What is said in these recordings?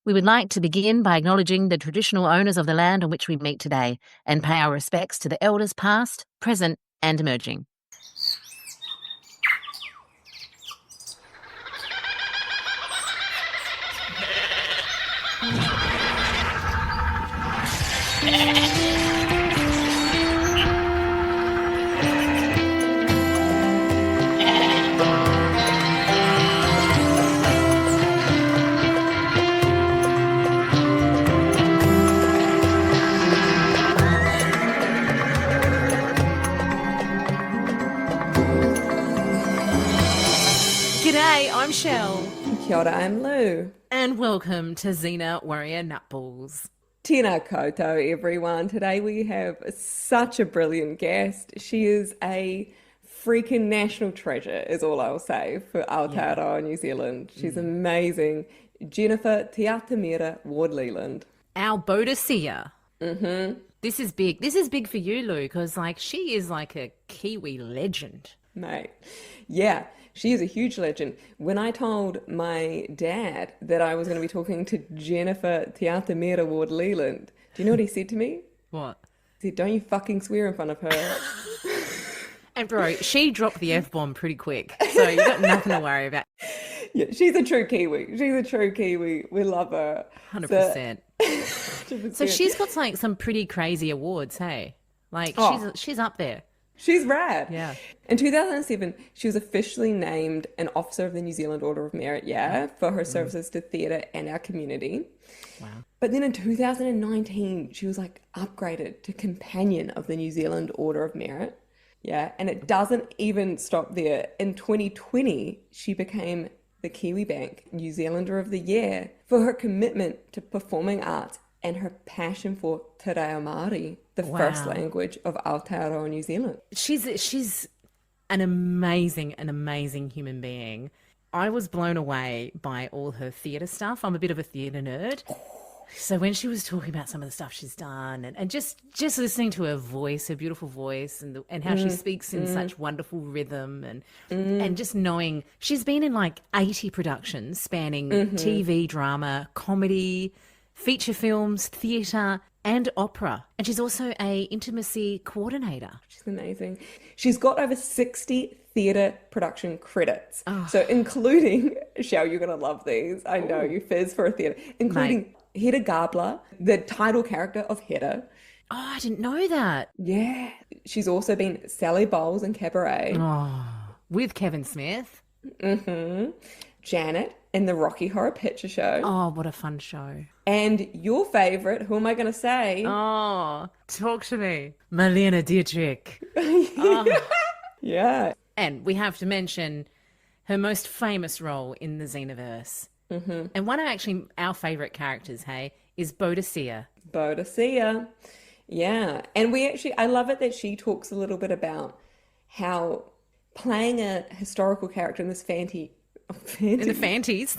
We would like to begin by acknowledging the traditional owners of the land on which we meet today and pay our respects to the elders past, present and emerging. G'day, I'm Shell. Kia ora, I'm Lou. And welcome to Xena Warrior Nutballs. Tēnā koutou, everyone. Today we have such a brilliant guest. She is a freaking national treasure, is all I'll say, for Aotearoa, New Zealand. She's amazing. Jennifer Te Atamira Ward-Lealand. Our Boudica. Mm-hmm. This is big. This is big for you, Lou, because she is like a Kiwi legend. Mate, yeah. She is a huge legend. When I told my dad that I was going to be talking to Jennifer Te Atamira Ward-Lealand, do you know what he said to me? What? He said, don't you fucking swear in front of her. And bro, she dropped the F-bomb pretty quick, so you got nothing to worry about. Yeah, she's a true Kiwi. She's a true Kiwi. We love her. 100%. 100%. So she's got some pretty crazy awards, hey? She's up there. She's rad. Yeah. In 2007, she was officially named an Officer of the New Zealand Order of Merit, for her services to theatre and our community. Wow. But then in 2019, she was upgraded to Companion of the New Zealand Order of Merit. Yeah, and it doesn't even stop there. In 2020, she became the Kiwibank New Zealander of the Year for her commitment to performing arts and her passion for Te Reo Māori, the first language of Aotearoa, New Zealand. She's an amazing human being. I was blown away by all her theatre stuff. I'm a bit of a theatre nerd. So when she was talking about some of the stuff she's done and just listening to her voice, her beautiful voice and how she speaks in such wonderful rhythm and just knowing she's been in 80 productions spanning TV, drama, comedy, feature films, theatre and opera. And she's also a intimacy coordinator. She's amazing. She's got over 60 theatre production credits. So including, Shell, you're going to love these. I know you fizz for a theatre. Including Hedda Gabler, the title character of Hedda. Oh, I didn't know that. Yeah. She's also been Sally Bowles in Cabaret. Oh, with Kevin Smith. Mm-hmm. Janet in the Rocky Horror Picture Show. Oh, what a fun show. And your favourite, who am I going to say? Oh, talk to me. Marlene Dietrich. Oh. Yeah. And we have to mention her most famous role in the Xena-verse. Mm-hmm. And one of our favourite characters, hey, is Boudica. Boudica. Yeah. And I love it that she talks a little bit about how playing a historical character in this in the Fanties.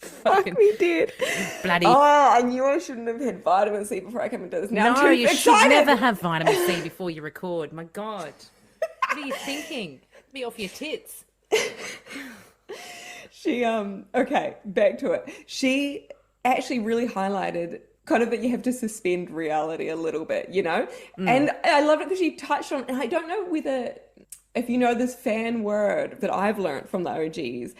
Fuck me dead. Bloody. Oh, I knew I shouldn't have had vitamin C before I came into this. Now I'm too you excited. should never have vitamin C before you record. My God. What are you thinking? Be off your tits. Okay, back to it. She actually really highlighted kind of that you have to suspend reality a little bit, you know? And I love it because she touched on, and I don't know if you know this fan word that I've learned from the OGs,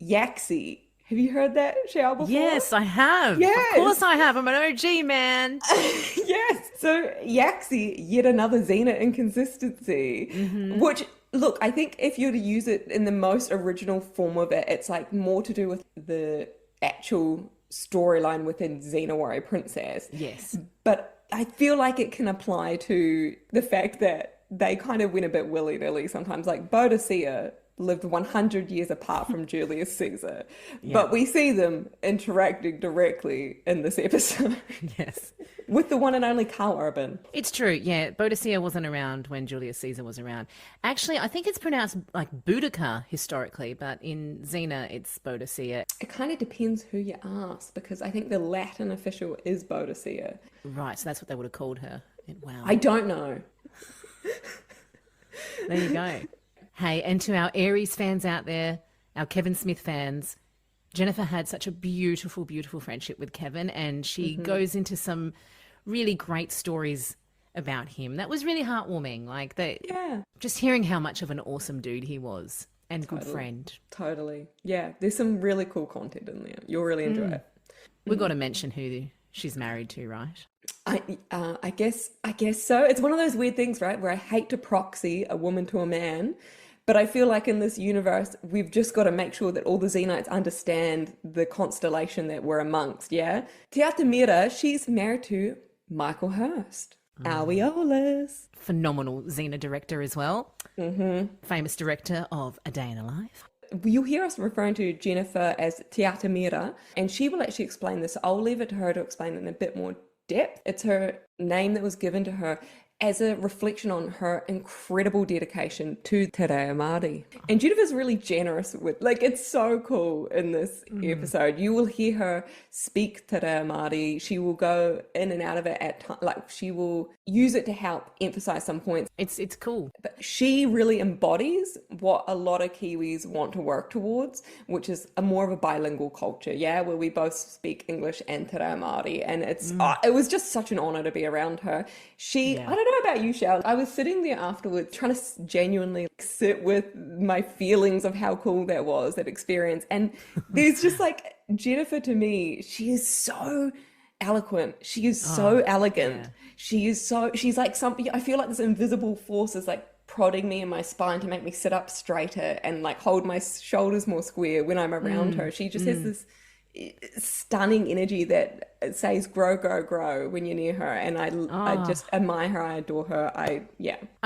yaxi. Have you heard that, Shell, before? Yes, I have. Yes. Of course I have. I'm an OG, man. Yes. So yaxi, yet another Xena inconsistency, which, look, I think if you're to use it in the most original form of it, it's more to do with the actual storyline within Xena Warrior Princess. Yes. But I feel like it can apply to the fact that they kind of went a bit willy-nilly sometimes. Boudica lived 100 years apart from Julius Caesar. Yeah. But we see them interacting directly in this episode. Yes. With the one and only Carl Urban. It's true, yeah. Boudica wasn't around when Julius Caesar was around. Actually, I think it's pronounced Boudica historically, but in Xena, it's Boudica. It kind of depends who you ask, because I think the Latin official is Boudica. Right, so that's what they would have called her. Wow. I don't know. There you go. Hey, and to our Aries fans out there, our Kevin Smith fans, Jennifer had such a beautiful, beautiful friendship with Kevin, and she goes into some really great stories about him. That was really heartwarming. Like just hearing how much of an awesome dude he was and good friend. Totally. Yeah, there's some really cool content in there. You'll really enjoy it. We've got to mention who she's married to, right? I guess so. It's one of those weird things, right, where I hate to proxy a woman to a man, but I feel like in this universe, we've just got to make sure that all the Xenites understand the constellation that we're amongst, yeah? Te Atamira, she's married to Michael Hurst. Aotearoa. Phenomenal Xena director as well. Famous director of A Day in a Life. You'll hear us referring to Jennifer as Te Atamira, and she will actually explain this. I'll leave it to her to explain it in a bit more depth. It's her name that was given to her as a reflection on her incredible dedication to Te Reo Māori. And Jennifer's really generous with, like, it's so cool in this episode. You will hear her speak Te Reo Māori. She will go in and out of it at times, like she will use it to help emphasize some points. It's cool. But she really embodies what a lot of Kiwis want to work towards, which is a more of a bilingual culture, yeah, where we both speak English and Te Reo Māori. And it was just such an honor to be around her. I don't know about you, Shell. I was sitting there afterwards trying to genuinely sit with my feelings of how cool that was, that experience. And there's just like, Jennifer to me, she is so eloquent. She is so elegant. Yeah. She's like something, I feel like this invisible force is like prodding me in my spine to make me sit up straighter and like hold my shoulders more square when I'm around her. She just has this stunning energy that says grow, grow, grow when you're near her. And I just admire her. I adore her. I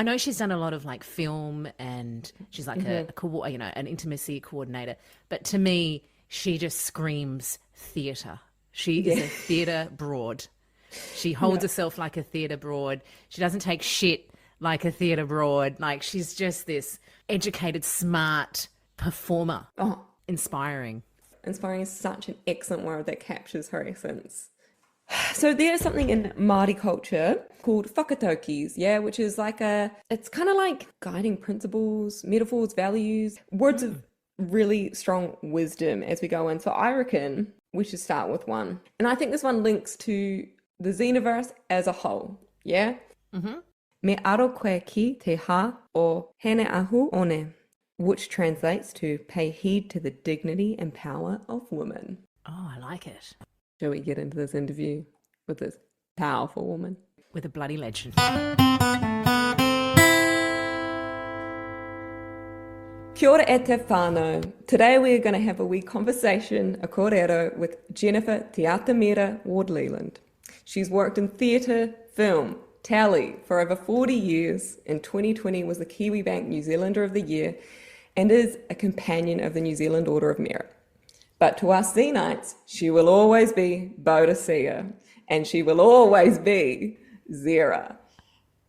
know she's done a lot of like film, and she's like an intimacy coordinator. But to me, she just screams theatre. She is a theatre broad. She holds herself like a theatre broad. She doesn't take shit like a theatre broad. Like, she's just this educated, smart performer. Inspiring. Inspiring is such an excellent word that captures her essence. So there's something in Māori culture called whakataukis, which is like it's kind of like guiding principles, metaphors, values, words of really strong wisdom as we go in. So I reckon we should start with one. And I think this one links to the Xena-verse as a whole, yeah? Me aro koe ki te ha o hene ahu one, which translates to pay heed to the dignity and power of women. Oh, I like it. Shall we get into this interview with this powerful woman? With a bloody legend. Kia ora e te whānau. Today we are going to have a wee conversation, a kōrero, with Jennifer Te Atamira Ward-Lealand. She's worked in theatre, film, telly for over 40 years. In 2020 was the Kiwibank New Zealander of the Year and is a companion of the New Zealand Order of Merit. But to us Xenites, she will always be Boudica, and she will always be Zehra.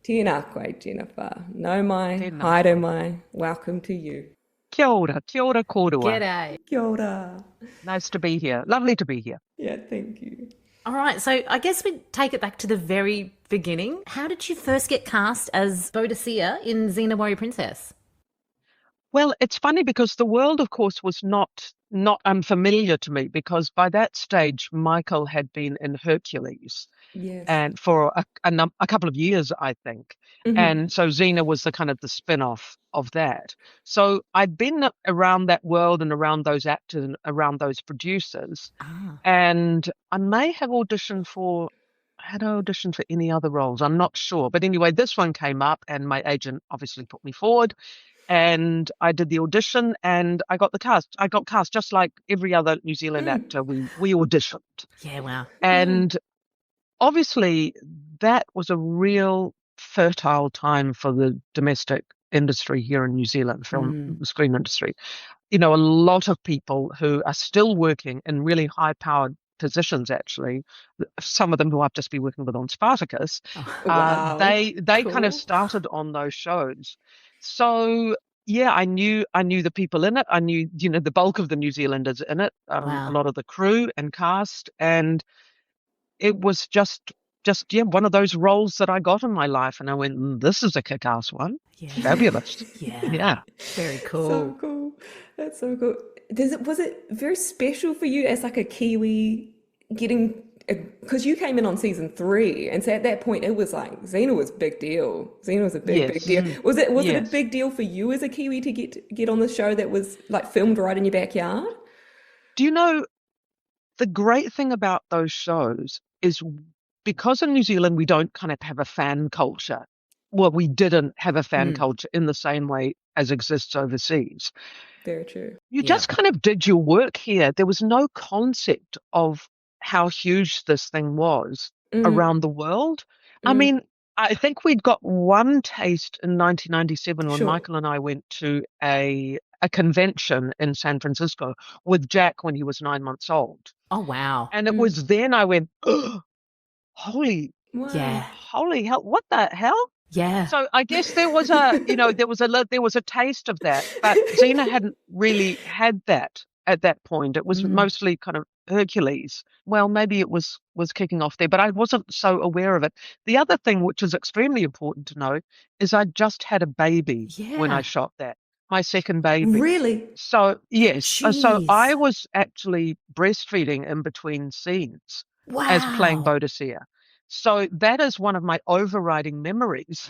Tēnā koe, Jennifer. Nau mai, haere mai, welcome to you. Kia ora kōrua. G'day. Kia ora. Nice to be here. Lovely to be here. Yeah, thank you. All right, so I guess we take it back to the very beginning. How did you first get cast as Boudica in Xena Warrior Princess? Well, it's funny because the world, of course, was not unfamiliar to me, because by that stage, Michael had been in Hercules, and for a couple of years, I think. And so Xena was the kind of the spin-off of that. So I'd been around that world and around those actors and around those producers. And I may have auditioned for any other roles. I'm not sure. But anyway, this one came up and my agent obviously put me forward. And I did the audition and I got the cast. I got cast just like every other New Zealand actor. We auditioned. Yeah, wow. And obviously that was a real fertile time for the domestic industry here in New Zealand, film screen industry. You know, a lot of people who are still working in really high-powered positions, actually, some of them who I've just been working with on Spartacus, they cool. Kind of started on those shows. So yeah, I knew the people in it. I knew, the bulk of the New Zealanders in it, a lot of the crew and cast, and it was just one of those roles that I got in my life. And I went, this is a kick-ass one. Yeah. Fabulous. Yeah. Very cool. So cool. That's so cool. Was it very special for you as like a Kiwi getting, because you came in on season 3, and so at that point it was like Xena was a big deal. Xena was a big deal. Was it a big deal for you as a Kiwi to get on the show that was like filmed right in your backyard? Do you know, the great thing about those shows is because in New Zealand we don't kind of have a fan culture. Well, we didn't have a fan culture in the same way as exists overseas. Very true. You just kind of did your work here. There was no concept of how huge this thing was around the world. I mean, I think we'd got one taste in 1997 when Michael and I went to a convention in San Francisco with Jack when he was 9 months old. Oh, wow. And it was then I went, oh, holy hell, what the hell? Yeah. So I guess there was a taste of that, but Xena hadn't really had that at that point. It was mostly kind of Hercules. Well, maybe it was kicking off there, but I wasn't so aware of it. The other thing, which is extremely important to know, is I just had a baby when I shot that, my second baby. Really? So yes, so Jeez. I was actually breastfeeding in between scenes as playing Boudica. So that is one of my overriding memories.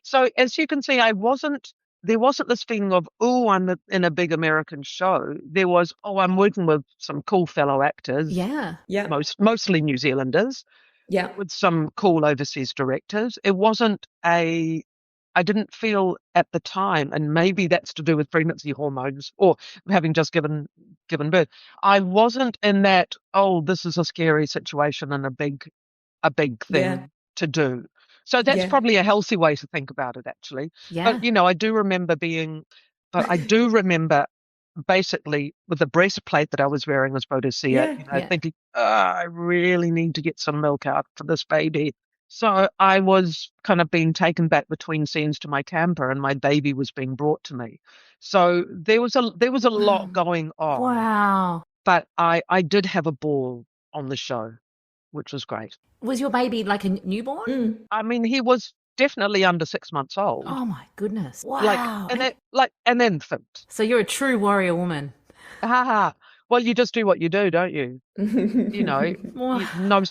So as you can see, there wasn't this feeling of, oh, I'm in a big American show. There was, oh, I'm working with some cool fellow actors. Yeah. Mostly New Zealanders. Yeah. With some cool overseas directors. It wasn't I didn't feel at the time, and maybe that's to do with pregnancy hormones or having just given birth. I wasn't in that, oh, this is a scary situation and a big thing to do. So that's probably a healthy way to think about it, actually. Yeah. But, I do remember basically with the breastplate that I was wearing as Boudica, thinking, I really need to get some milk out for this baby. So I was kind of being taken back between scenes to my camper, and my baby was being brought to me. So there was a lot going on. Wow. But I did have a ball on the show, which was great. Was your baby like a newborn? I mean, he was definitely under 6 months old. Oh my goodness! Wow. Like an infant. So you're a true warrior woman. Ha. Well, you just do what you do, don't you?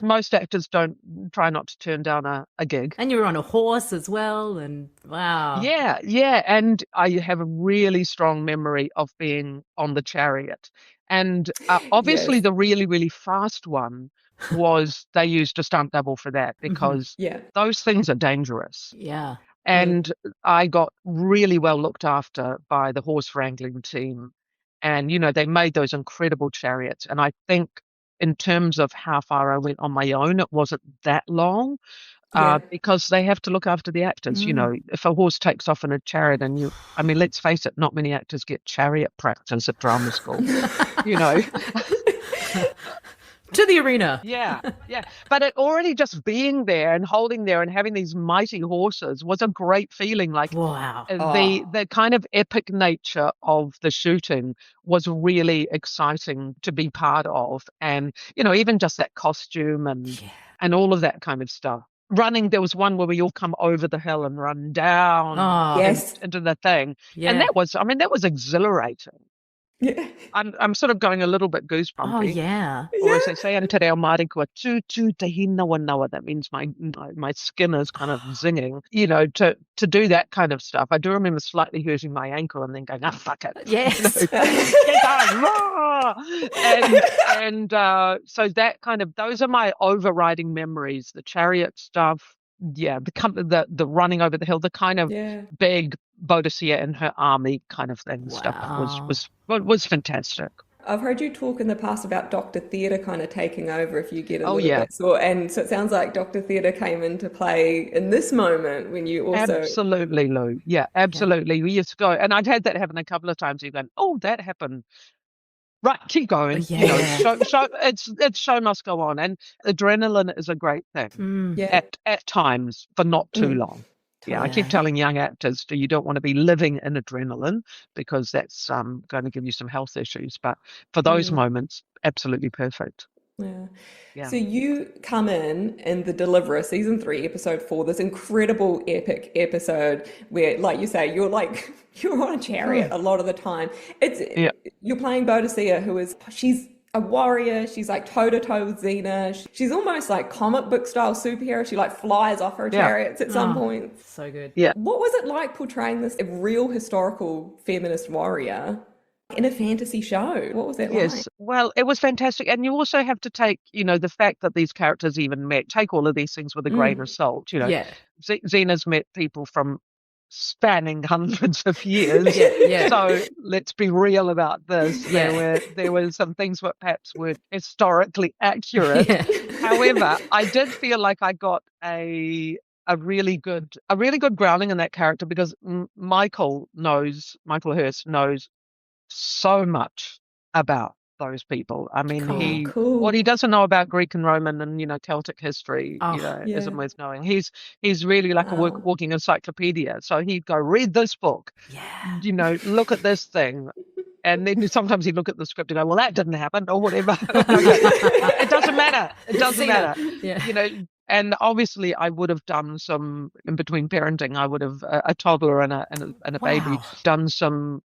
Most actors don't try not to turn down a gig. And you were on a horse as well, and wow. Yeah. And I have a really strong memory of being on the chariot. And obviously the really, really fast one was they used a stunt double for that because those things are dangerous. Yeah. And I got really well looked after by the horse wrangling team. And, they made those incredible chariots. And I think in terms of how far I went on my own, it wasn't that long because they have to look after the actors. If a horse takes off in a chariot and let's face it, not many actors get chariot practice at drama school, To the arena. Yeah. But it already just being there and holding there and having these mighty horses was a great feeling. Like, wow. The kind of epic nature of the shooting was really exciting to be part of. And, even just that costume and all of that kind of stuff. Running, there was one where we all come over the hill and run down into the thing. Yeah. And that was exhilarating. Yeah. I'm sort of going a little bit goosebumpy. Oh, yeah. Or as they say in Te Reo Māori, kua tū te hinawa nawa. That means my skin is kind of zinging. To do that kind of stuff. I do remember slightly hurting my ankle and then going, fuck it. Yes. And so that kind of, those are my overriding memories. The chariot stuff. Yeah, the running over the hill, the kind of big Boudica and her army kind of thing stuff was fantastic. I've heard you talk in the past about Dr. Theatre kind of taking over if you get a little bit sore. And so it sounds like Dr. Theatre came into play in this moment when you also... Absolutely, Lou. Yeah, absolutely. We used to go, and I'd had that happen a couple of times. You're going, oh, that happened. Right, keep going. Show must go on, and adrenaline is a great thing. At times, but not too long. Yeah, I keep telling young actors, you don't want to be living in adrenaline because that's going to give you some health issues. But for those moments, absolutely perfect. So you come in the Deliverer season 3 episode 4, this incredible epic episode where, like you say, you're on a chariot a lot of the time. You're playing Boudica, she's a warrior. She's like toe to toe with Xena. She's almost like comic book style superhero. She like flies off her chariots at some point. So good. Yeah. What was it like portraying this real historical feminist warrior in a fantasy show? What was that like? Yes, well, it was fantastic. And you also have to take, the fact that these characters even met, take all of these things with a grain of salt. Xena's met people from spanning hundreds of years. So let's be real about this. There were some things that perhaps weren't historically accurate. However, I did feel like I got a really good grounding in that character, because Michael Hurst knows so much about those people. I mean, what he doesn't know about Greek and Roman and Celtic history, isn't worth knowing. He's really like a walking encyclopedia. So he'd go, read this book, look at this thing, and then sometimes he'd look at the script and go, well, that didn't happen, or whatever. It doesn't matter. It doesn't matter. And obviously, I would have done some in between parenting. I would have a toddler and a baby done some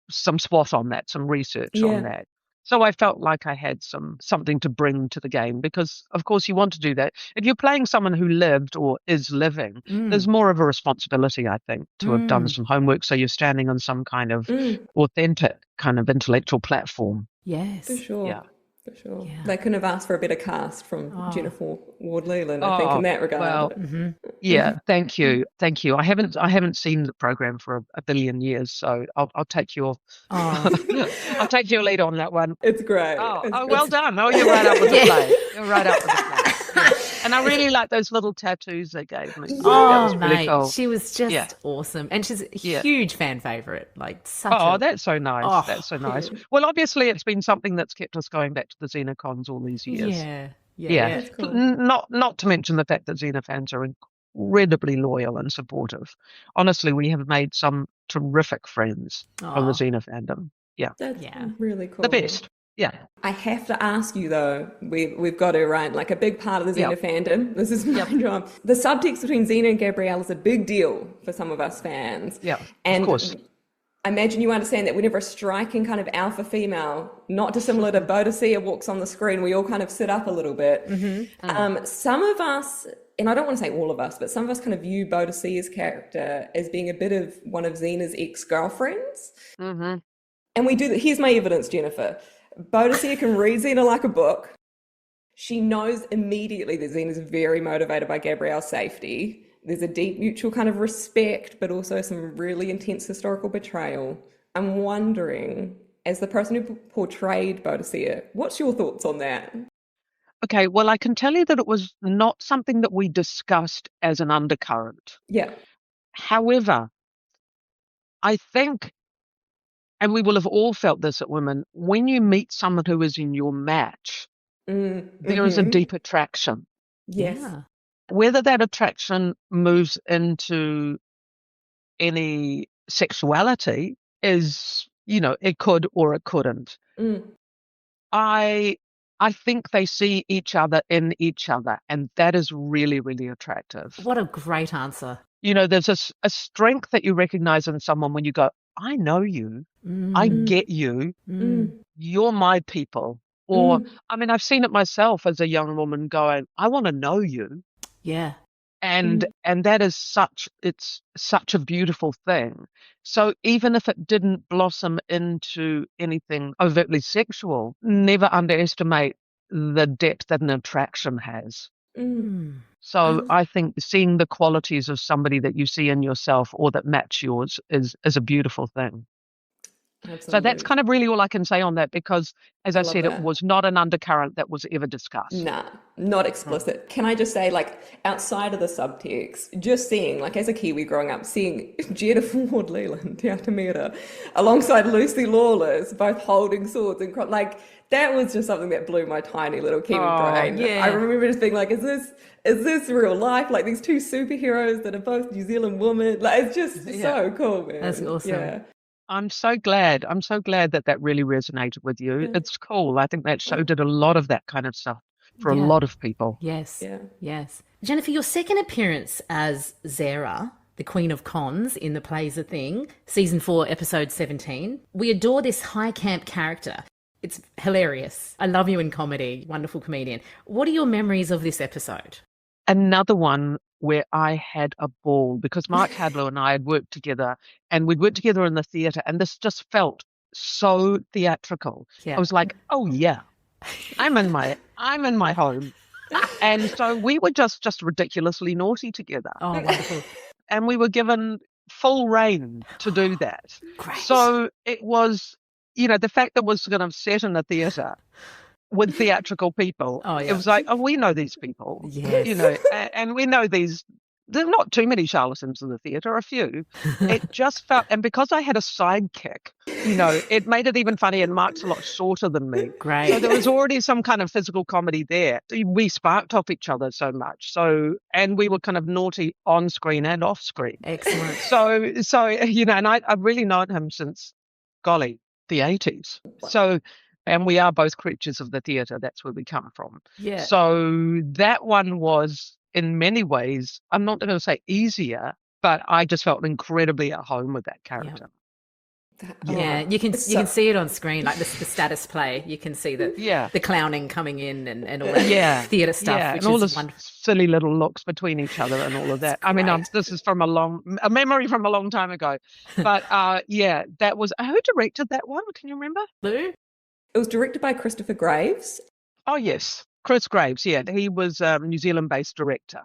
SWOT on that, some research on that. So I felt like I had something to bring to the game, because of course you want to do that. If you're playing someone who lived or is living, there's more of a responsibility, I think, to have done some homework, so you're standing on some kind of authentic kind of intellectual platform. Yes. For sure. Yeah. For sure. Yeah. They couldn't have asked for a better cast from Jennifer Ward-Lealand, I think, in that regard. Well, thank you. I haven't seen the program for a billion years, so I'll take your I'll take your lead on that one. It's great. Well done. Oh, you're right up with the play. You're right up with the play. Yeah. And I really like those little tattoos they gave me. That was really mate, cool. she was just awesome, and she's a huge fan favorite. Like, that's so nice. That's so nice. Well, obviously, it's been something that's kept us going back to the Xenacons all these years. Yeah. Cool. Not to mention the fact that Xena fans are incredibly loyal and supportive. Honestly, we have made some terrific friends from the Xena fandom. Yeah, that's really cool. The best. Yeah. I have to ask you though, we've got to, right, like a big part of the Xena fandom, this is my job. The subtext between Xena and Gabrielle is a big deal for some of us fans. Yeah, and of course. I imagine you understand that whenever a striking kind of alpha female, not dissimilar to Boudica, walks on the screen, we all kind of sit up a little bit. Some of us, and I don't want to say all of us, but some of us kind of view Boudica's character as being a bit of one of Xena's ex-girlfriends. And we do that. Here's my evidence, Jennifer. Boudica can read Xena like a book. She knows immediately that Xena's very motivated by Gabrielle's safety. There's a deep mutual kind of respect, but also some really intense historical betrayal. I'm wondering, as the person who portrayed Boudica, what's your thoughts on that? Okay, well, I can tell you that it was not something that we discussed as an undercurrent. Yeah. However, I think, and we will have all felt this at Women, when you meet someone who is in your match, there is a deep attraction. Yes. Yeah. Whether that attraction moves into any sexuality is, it could or it couldn't. I think they see each other in each other, and that is really, really attractive. What a great answer. There's a strength that you recognize in someone when you go, I know you, I get you, you're my people. Or, I mean, I've seen it myself as a young woman going, I want to know you. Yeah. And that is it's such a beautiful thing. So even if it didn't blossom into anything overtly sexual, never underestimate the depth that an attraction has. So I think seeing the qualities of somebody that you see in yourself or that match yours is a beautiful thing. Absolutely. So that's kind of really all I can say on that, because, as I said, it was not an undercurrent that was ever discussed. Nah, not explicit. Can I just say, like, outside of the subtext, just seeing, like, as a Kiwi growing up, seeing Jennifer Ward-Lealand, Te Atamira, alongside Lucy Lawless, both holding swords and like, that was just something that blew my tiny little Kiwi brain. Yeah. I remember just being like, is this real life? Like, these two superheroes that are both New Zealand women. Like, it's just so cool, man. That's awesome. Yeah. I'm so glad. I'm so glad that that really resonated with you. It's cool. I think that show did a lot of that kind of stuff for a lot of people. Yes. Yeah. Yes. Jennifer, your second appearance as Zehra, the Queen of Cons in The Play's a Thing, season 4, episode 17. We adore this high camp character. It's hilarious. I love you in comedy. Wonderful comedian. What are your memories of this episode? Another one where I had a ball because Mark Hadlow and I had worked together, and we'd worked together in the theatre, and this just felt so theatrical. Yeah. I was like, oh yeah, I'm in my home. And so we were just ridiculously naughty together. Oh, wonderful. And we were given full rein to do that. Great. So it was, the fact that it was kind of set in a theatre with theatrical people. Oh, yeah. It was like, oh, we know these people. Yes. And we know these. There's not too many charlatans in the theatre, a few. It just felt, and because I had a sidekick, it made it even funny, and Mark's a lot shorter than me. Great. So there was already some kind of physical comedy there. We sparked off each other so much. And we were kind of naughty on screen and off screen. Excellent. So and I've really known him since, golly, the 80s. So, and we are both creatures of the theatre. That's where we come from. Yeah. So that one was, in many ways, I'm not going to say easier, but I just felt incredibly at home with that character. Yeah, you can see it on screen, like the status play. You can see the clowning coming in and all that theatre stuff, which and all is the wonderful. silly little looks between each other and all of that. I mean, this is from a memory from a long time ago, but that was, who directed that one? Can you remember? Lou? It was directed by Christopher Graves. Oh yes, Chris Graves. Yeah, he was a New Zealand-based director,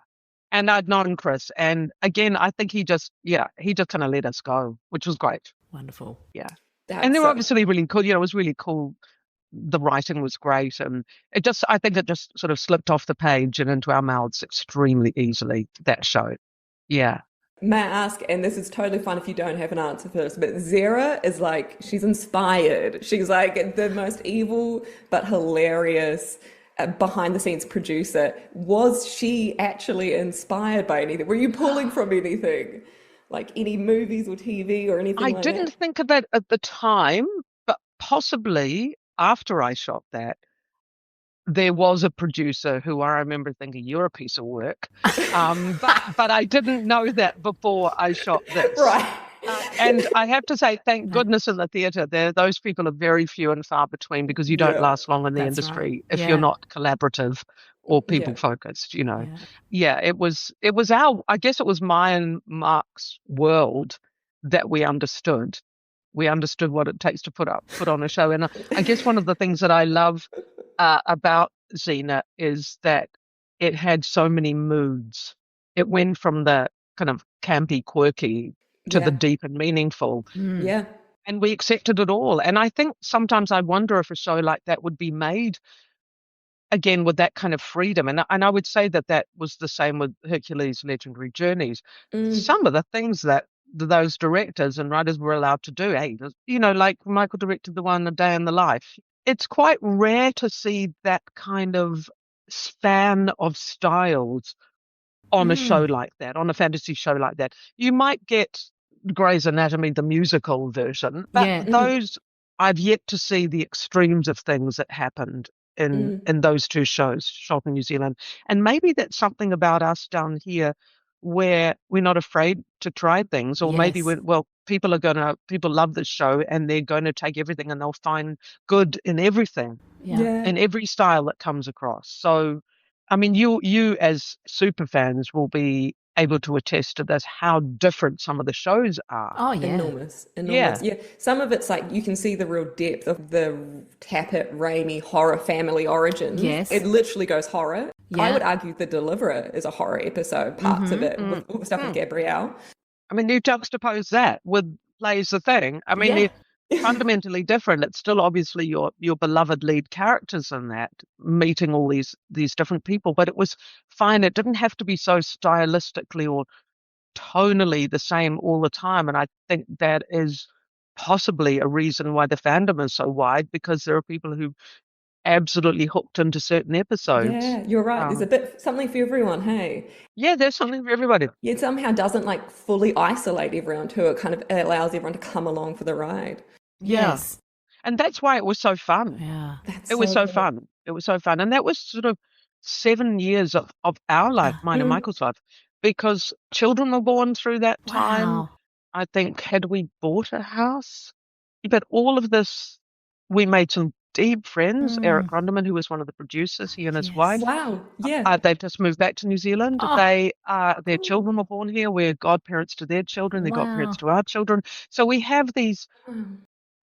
and I'd known Chris. And again, I think he just kind of let us go, which was great. Wonderful. Yeah. And they were obviously really cool. It was really cool. The writing was great. And I think it just sort of slipped off the page and into our mouths extremely easily, that show. Yeah. May I ask, and this is totally fine if you don't have an answer for this, but Zehra is like, she's inspired. She's like the most evil but hilarious behind the scenes producer. Was she actually inspired by anything? Were you pulling from anything? Like any movies or TV or anything like that? I didn't think of it at the time, but possibly after I shot that, there was a producer who I remember thinking, you're a piece of work. But I didn't know that before I shot this. Right. And I have to say, thank goodness in the theatre, those people are very few and far between, because you don't last long in the industry if you're not collaborative or people focused, it was I guess it was my and Mark's world that we understood what it takes to put on a show. And I guess one of the things that I love about Xena is that it had so many moods. It went from the kind of campy, quirky to the deep and meaningful. Yeah. And we accepted it all. And I think sometimes I wonder if a show like that would be made again with that kind of freedom. And I would say that was the same with Hercules' Legendary Journeys. Some of the things that those directors and writers were allowed to do, like Michael directed the one A Day in the Life. It's quite rare to see that kind of span of styles on a show like that, on a fantasy show like that. You might get Grey's Anatomy, the musical version, but those, I've yet to see the extremes of things that happened in those two shows shot in New Zealand. And maybe that's something about us down here where we're not afraid to try things, or maybe people love this show and they're going to take everything and they'll find good in everything, in every style that comes across. So, I mean, you as super fans will be able to attest to this, how different some of the shows are. Oh, yeah. Enormous. Yeah. Some of it's like you can see the real depth of the Tappet, Raimi horror family origins. Yes. It literally goes horror. Yeah. I would argue The Deliverer is a horror episode, parts of it, with all the stuff with Gabrielle. I mean, you juxtapose that with Plays the Thing. I mean, they're fundamentally different. It's still obviously your beloved lead characters in that, meeting all these different people, but it was fine. It didn't have to be so stylistically or tonally the same all the time. And I think that is possibly a reason why the fandom is so wide, because there are people who absolutely hooked into certain episodes. Yeah, you're right. There's a bit something for everyone, hey? Yeah, there's something for everybody. Yeah, it somehow doesn't like fully isolate everyone too. It kind of allows everyone to come along for the ride. Yes. And that's why it was so fun. Yeah. That's It was so good. fun. It was so fun. And that was sort of 7 years of our life, mine and Michael's life, because children were born through that time. Wow. I think, had we bought a house? But all of this, we made some deep friends. Eric Grundeman, who was one of the producers, he and his wife. Wow. Yeah. They've just moved back to New Zealand. Oh. Their children were born here. We're godparents to their children. They're godparents to our children. So we have these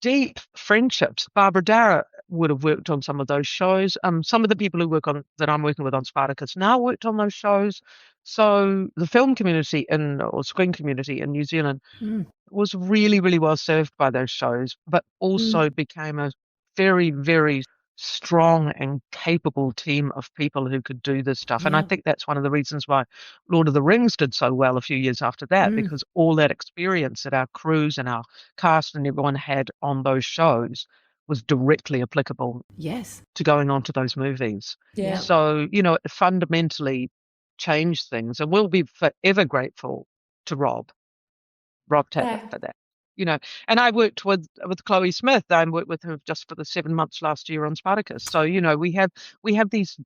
deep friendships. Barbara Dara would have worked on some of those shows. Some of the people who that I'm working with on Spartacus now worked on those shows. So the film community or screen community in New Zealand was really, really well served by those shows, but also became a very, very strong and capable team of people who could do this stuff. And I think that's one of the reasons why Lord of the Rings did so well a few years after that, because all that experience that our crews and our cast and everyone had on those shows was directly applicable to going on to those movies. Yeah. So, it fundamentally changed things, and we'll be forever grateful to Rob Taylor for that. And I worked with Chloe Smith. I worked with her just for the 7 months last year on Spartacus. So, we have these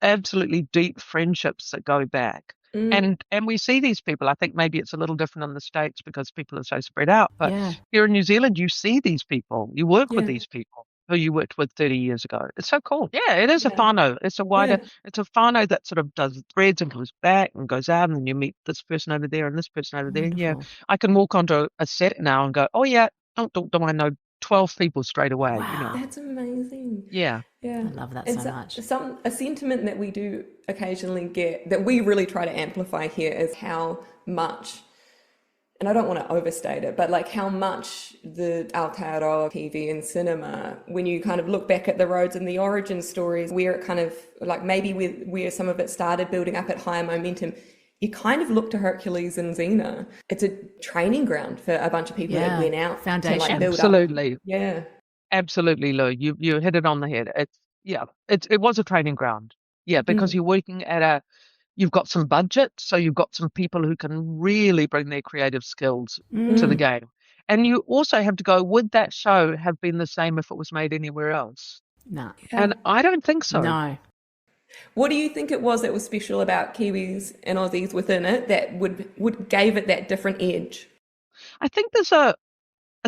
absolutely deep friendships that go back. And we see these people. I think maybe it's a little different in the States because people are so spread out. But here in New Zealand, you see these people. You work with these people who you worked with 30 years ago. It's so cool. Yeah, it is a whānau. It's a wider, it's a whānau that sort of does threads and goes back and goes out, and then you meet this person over there and this person over there. Yeah, I can walk onto a set now and go, oh yeah, don't I know 12 people straight away. Wow. That's amazing. Yeah. I love that so much. A sentiment that we do occasionally get that we really try to amplify here is how much, and I don't want to overstate it, but like how much the Aotearoa TV and cinema, when you kind of look back at the roads and the origin stories, where it kind of like maybe where some of it started building up at higher momentum, you kind of look to Hercules and Xena. It's a training ground for a bunch of people that went out foundation. to like build Absolutely. up. Yeah. Absolutely, Lou. You hit it on the head. It was a training ground. Yeah, because you're working you've got some budget, so you've got some people who can really bring their creative skills to the game. And you also have to go, would that show have been the same if it was made anywhere else? No. And I don't think so. No. What do you think it was that was special about Kiwis and Aussies within it that would gave it that different edge? I think there's a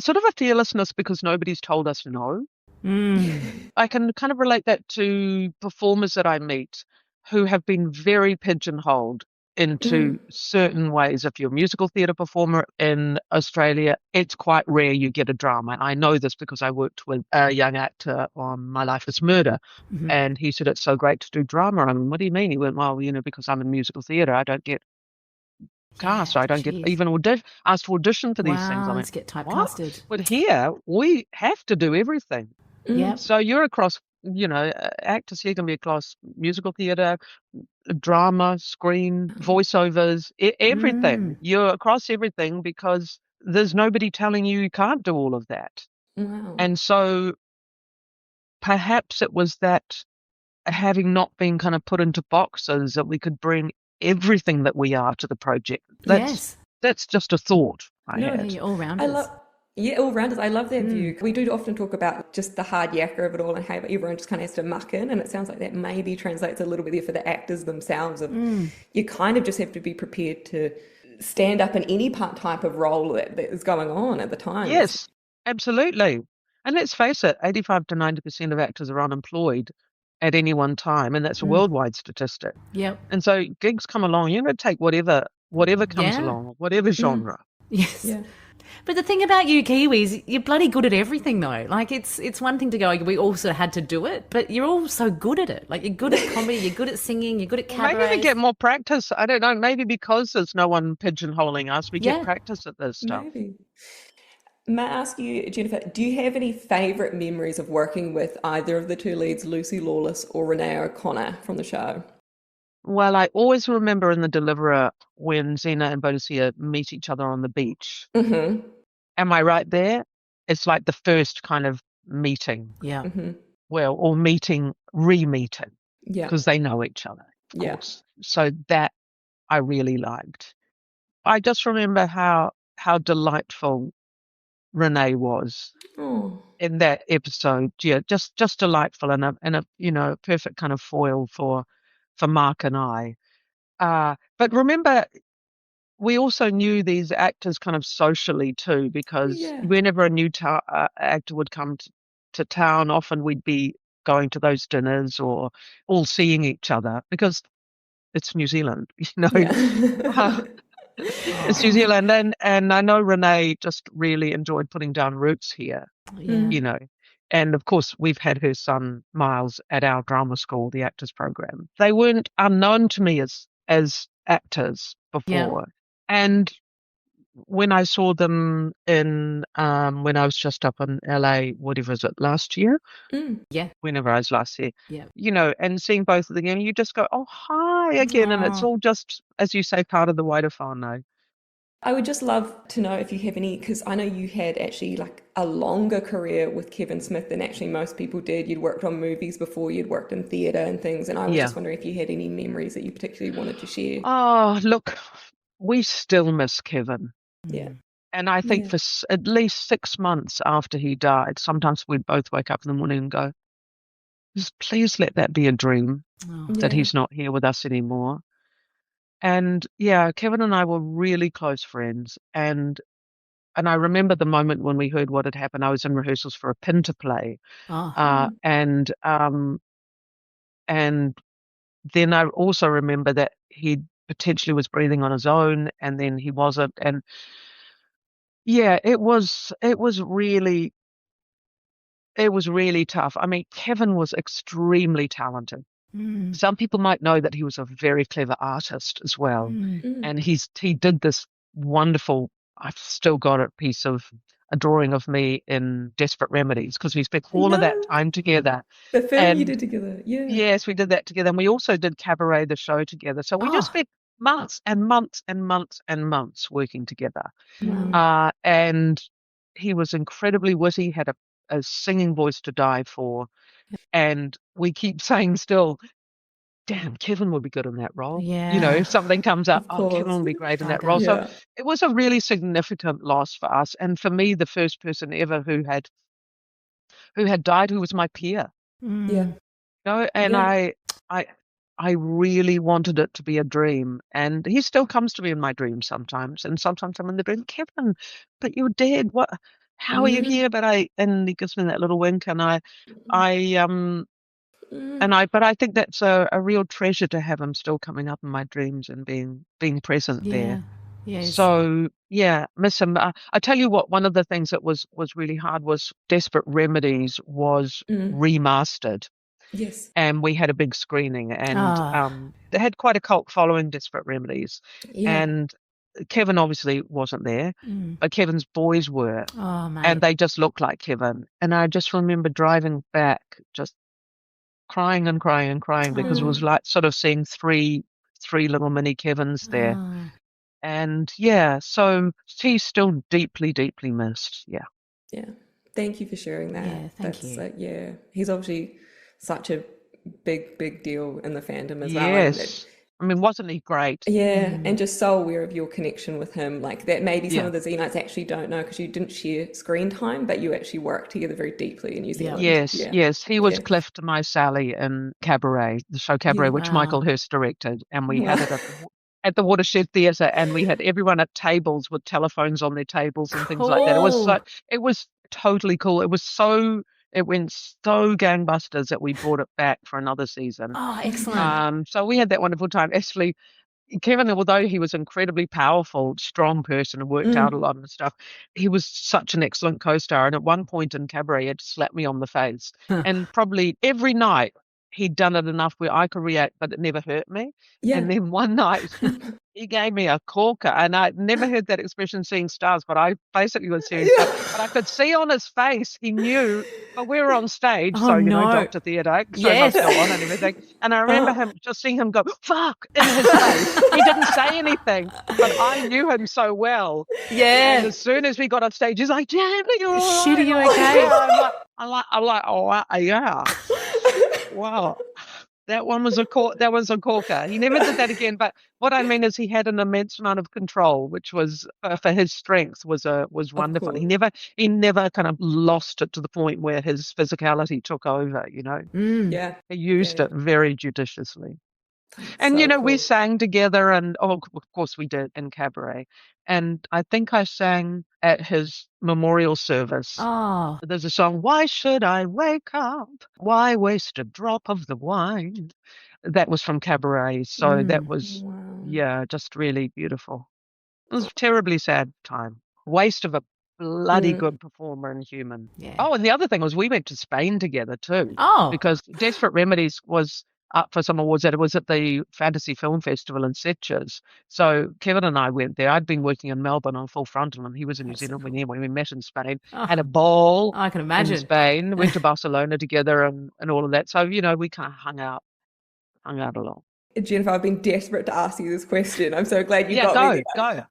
sort of a fearlessness because nobody's told us no. I can kind of relate that to performers that I meet who have been very pigeonholed into certain ways. If you're a musical theatre performer in Australia, it's quite rare you get a drama. I know this because I worked with a young actor on My Life is Murder, and he said, it's so great to do drama. I mean, what do you mean? He went, well, because I'm in musical theatre, I don't get cast. I don't get even asked to audition for these things. I Let's get typecasted. But here, we have to do everything. Yeah. So you're across, actors here can be across musical theatre, drama, screen, voiceovers, everything. You're across everything because there's nobody telling you can't do all of that. Wow. And so perhaps it was that having not been kind of put into boxes that we could bring everything that we are to the project. That's just a thought I had. You're all-rounders. All-rounders. I love that view. We do often talk about just the hard yakka of it all and how everyone just kind of has to muck in, and it sounds like that maybe translates a little bit there for the actors themselves. You kind of just have to be prepared to stand up in any type of role that is going on at the time. Yes, absolutely. And let's face it, 85 to 90% of actors are unemployed at any one time, and that's a worldwide statistic. Yep. And so gigs come along, you're going to take whatever comes along, whatever genre. Yes. Yeah. But the thing about you Kiwis, you're bloody good at everything though. Like it's one thing to go, we also had to do it, but you're all so good at it. Like you're good at comedy, you're good at singing, you're good at cabaret. Maybe we get more practice. I don't know. Maybe because there's no one pigeonholing us, we get practice at this stuff. Maybe. May I ask you, Jennifer, do you have any favourite memories of working with either of the two leads, Lucy Lawless or Renee O'Connor from the show? Well, I always remember in The Deliverer when Xena and Boudica meet each other on the beach. Am I right there? It's like the first kind of meeting. Yeah. or re-meeting, Yeah. because they know each other, of Yeah. course. So that I really liked. I just remember how delightful Renee was Oh. in that episode. Yeah, just delightful, and a perfect kind of foil for Mark and I. But remember, we also knew these actors kind of socially too, because Yeah. whenever a new actor would come to town, often we'd be going to those dinners or all seeing each other, because it's New Zealand, Yeah. It's New Zealand, and I know Renee just really enjoyed putting down roots here, Yeah. and of course we've had her son Miles at our drama school, the actors program. They weren't unknown to me as actors before, and when I saw them when I was just up in LA, whatever is it, last year? Yeah. Whenever I was last here, Yeah. and seeing both of them again, you just go, oh, hi again. And it's all just, as you say, part of the wider whānau. I would just love to know if you have any, because I know you had actually like a longer career with Kevin Smith than actually most people did. You'd worked on movies before, you'd worked in theatre and things, and I was just wondering if you had any memories that you particularly wanted to share. Oh, look, we still miss Kevin. Yeah. And I think for at least 6 months after he died, sometimes we'd both wake up in the morning and go, just please let that be a dream, that he's not here with us anymore. And yeah, Kevin and I were really close friends. And I remember the moment when we heard what had happened. I was in rehearsals for a Pinter play. And then I also remember that he potentially was breathing on his own, and then he wasn't. And yeah, it was really tough. I mean, Kevin was extremely talented. Some people might know that he was a very clever artist as well. And he did this wonderful, I've still got a drawing of me in Desperate Remedies, because we spent all of that time together. The film you did together, Yes, we did that together. And we also did Cabaret, the show, together. So we just spent months and months and months and months working together. And he was incredibly witty, had a singing voice to die for. And we keep saying still, damn, Kevin would be good in that role. Yeah. If something comes up, Kevin would be great in that role. So it was a really significant loss for us. And for me, the first person ever who had died, who was my peer. And I really wanted it to be a dream. And he still comes to me in my dreams sometimes. And sometimes I'm in the dream, Kevin, but you're dead. What? How are you here? But and he gives me that little wink, and but I think that's a real treasure to have him still coming up in my dreams and being present there. Yes. So yeah, miss him. I tell you what, one of the things that was really hard was Desperate Remedies was remastered. Yes. And we had a big screening, and they had quite a cult following, Desperate Remedies. And Kevin obviously wasn't there, but Kevin's boys were. And they just looked like Kevin. And I just remember driving back, just crying and crying and crying, because it was like sort of seeing three little mini Kevins there. And yeah, so he's still deeply, deeply missed. Yeah. Thank you for sharing that. Yeah, thank you. He's obviously such a big deal in the fandom as well. Yes. I mean, wasn't he great? Yeah, and just so aware of your connection with him, like that maybe some of the Xenites actually don't know, because you didn't share screen time, but you actually worked together very deeply in New Zealand. Yes. He was Cliff to my Sally in Cabaret, the show Cabaret, which Michael Hurst directed, and we had it at the Watershed Theatre, and we had everyone at tables with telephones on their tables and things like that. It was totally cool. It went so gangbusters that we brought it back for another season. Oh, excellent. So we had that wonderful time. Actually, Kevin, although he was an incredibly powerful, strong person and worked out a lot of stuff, he was such an excellent co-star. And at one point in Cabaret, he had to slap me on the face. And probably every night he'd done it enough where I could react, but it never hurt me. And then one night He gave me a corker, and I never heard that expression, seeing stars, but I basically was seeing stars. But I could see on his face, he knew, but we were on stage, Oh, so, no. Doctor Theatre, show Yes. must go on and everything. And I remember him, just seeing him go, fuck, in his face. He didn't say anything, but I knew him so well. Yeah. And as soon as we got off stage, he's like, Jan, are you all right? Shit, are you okay? I'm like, oh, yeah. Wow. That was a corker. He never did that again. But what I mean is, he had an immense amount of control, which was for his strength was wonderful. He never kind of lost it to the point where his physicality took over. Yeah, he used it very judiciously. And so we cool. sang together, and of course we did in cabaret. And I think I sang at his memorial service. Oh, There's a song, Why Should I Wake Up? Why Waste a Drop of the Wine? That was from cabaret. So that was, just really beautiful. It was a terribly sad time. Waste of a bloody good performer and human. Yeah. Oh, and the other thing was we went to Spain together too. Oh. Because Desperate Remedies was up for some awards. It was at the Fantasy Film Festival in Sitges. So Kevin and I went there. I'd been working in Melbourne on Full Frontal, and he was in New Zealand. When we met in Spain, had a ball. I can imagine. In Spain, went to Barcelona together and all of that. So, we kind of hung out a lot. Jennifer, I've been desperate to ask you this question. I'm so glad you got me. Go.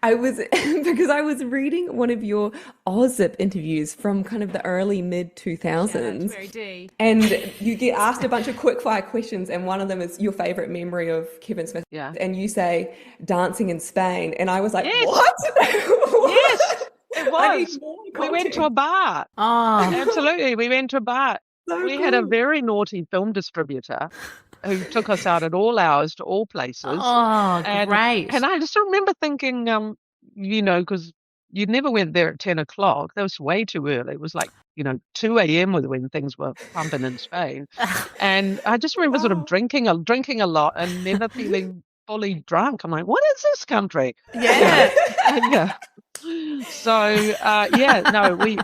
Because I was reading one of your ONZM interviews from kind of the early mid 2000s. Yeah, that's very deep. And you get asked a bunch of quick fire questions, and one of them is your favorite memory of Kevin Smith. Yeah. And you say dancing in Spain, and I was like, yes. What? Yes, it was. We went to a bar. Oh, absolutely. We went to a bar. So we had a very naughty film distributor who took us out at all hours to all places. Oh, great. And I just remember thinking, because you never went there at 10 o'clock. That was way too early. It was like, 2 a.m. was when things were pumping in Spain. And I just remember sort of drinking a lot and never feeling fully drunk. I'm like, what is this country? Yeah. Yeah. So we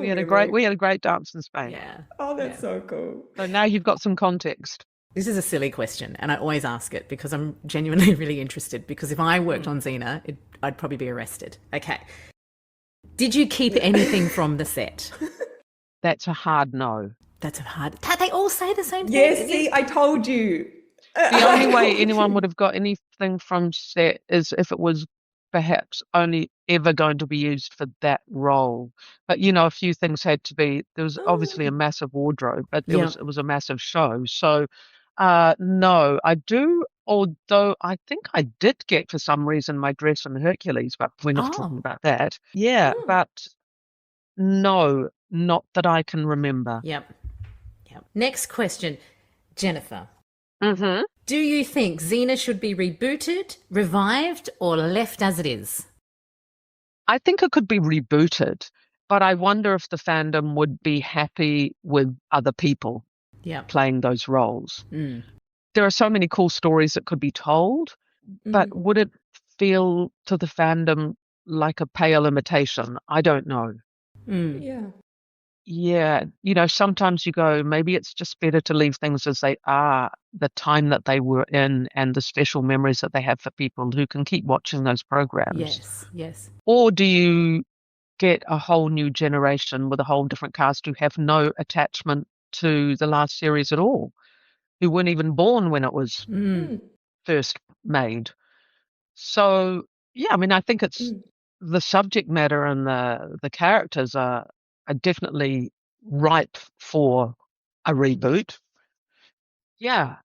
had a great dance in Spain. Yeah. Oh, that's so cool. So now you've got some context. This is a silly question, and I always ask it because I'm genuinely really interested, because if I worked on Xena, I'd probably be arrested. Okay. Did you keep anything from the set? That's a hard no. They all say the same thing. Yes, see, I told you. The only way anyone would have got anything from set is if it was perhaps only ever going to be used for that role. But, a few things had to be, there was obviously a massive wardrobe, but it was a massive show. So, no, I do, although I think I did get, for some reason, my dress from Hercules, but we're not talking about that. Yeah, but no, not that I can remember. Yep. Next question, Jennifer. Mm-hmm. Do you think Xena should be rebooted, revived, or left as it is? I think it could be rebooted, but I wonder if the fandom would be happy with other people playing those roles. There are so many cool stories that could be told, but would it feel to the fandom like a pale imitation? I don't know. Yeah, sometimes you go, maybe it's just better to leave things as they are, the time that they were in and the special memories that they have for people who can keep watching those programs. Yes. Or do you get a whole new generation with a whole different cast who have no attachment to the last series at all, who weren't even born when it was first made? So, I think it's the subject matter and the characters are definitely ripe for a reboot. Yeah.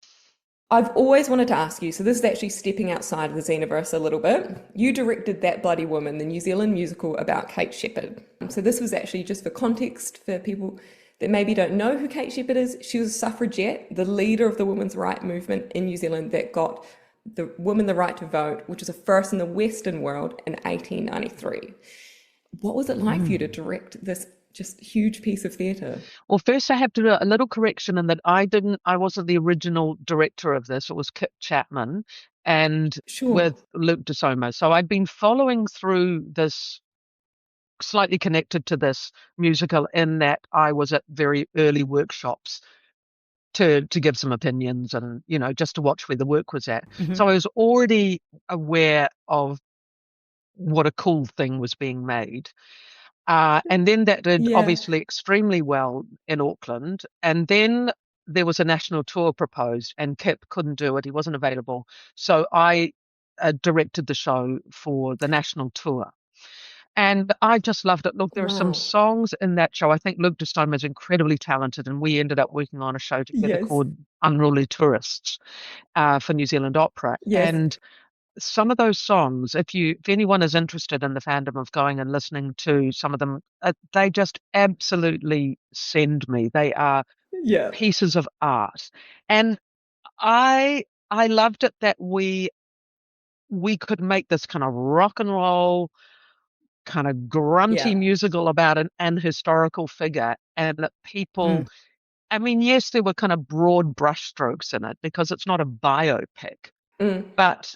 I've always wanted to ask you, so this is actually stepping outside of the Xena-verse a little bit. You directed That Bloody Woman, the New Zealand musical about Kate Shepherd. So this was actually, just for context for people that maybe don't know who Kate Shepherd is, she was a suffragette, the leader of the women's right movement in New Zealand that got the women the right to vote, which was a first in the Western world in 1893. What was it like for you to direct this just huge piece of theatre? Well, first I have to do a little correction in that I wasn't the original director of this. It was Kit Chapman and with Luke DeSoma. So I'd been following through this, slightly connected to this musical, in that I was at very early workshops to give some opinions and, just to watch where the work was at. So I was already aware of what a cool thing was being made. And then that did obviously extremely well in Auckland. And then there was a national tour proposed, and Kip couldn't do it. He wasn't available. So I directed the show for the national tour. And I just loved it. Look, there are some songs in that show. I think Luke de Stone is incredibly talented, and we ended up working on a show together called Unruly Tourists for New Zealand Opera. And some of those songs, if anyone is interested in the fandom of going and listening to some of them, they just absolutely send me. They are pieces of art. And I loved it that we could make this kind of rock and roll, kind of grunty musical about an historical figure, and that people, I mean, yes, there were kind of broad brushstrokes in it because it's not a biopic, but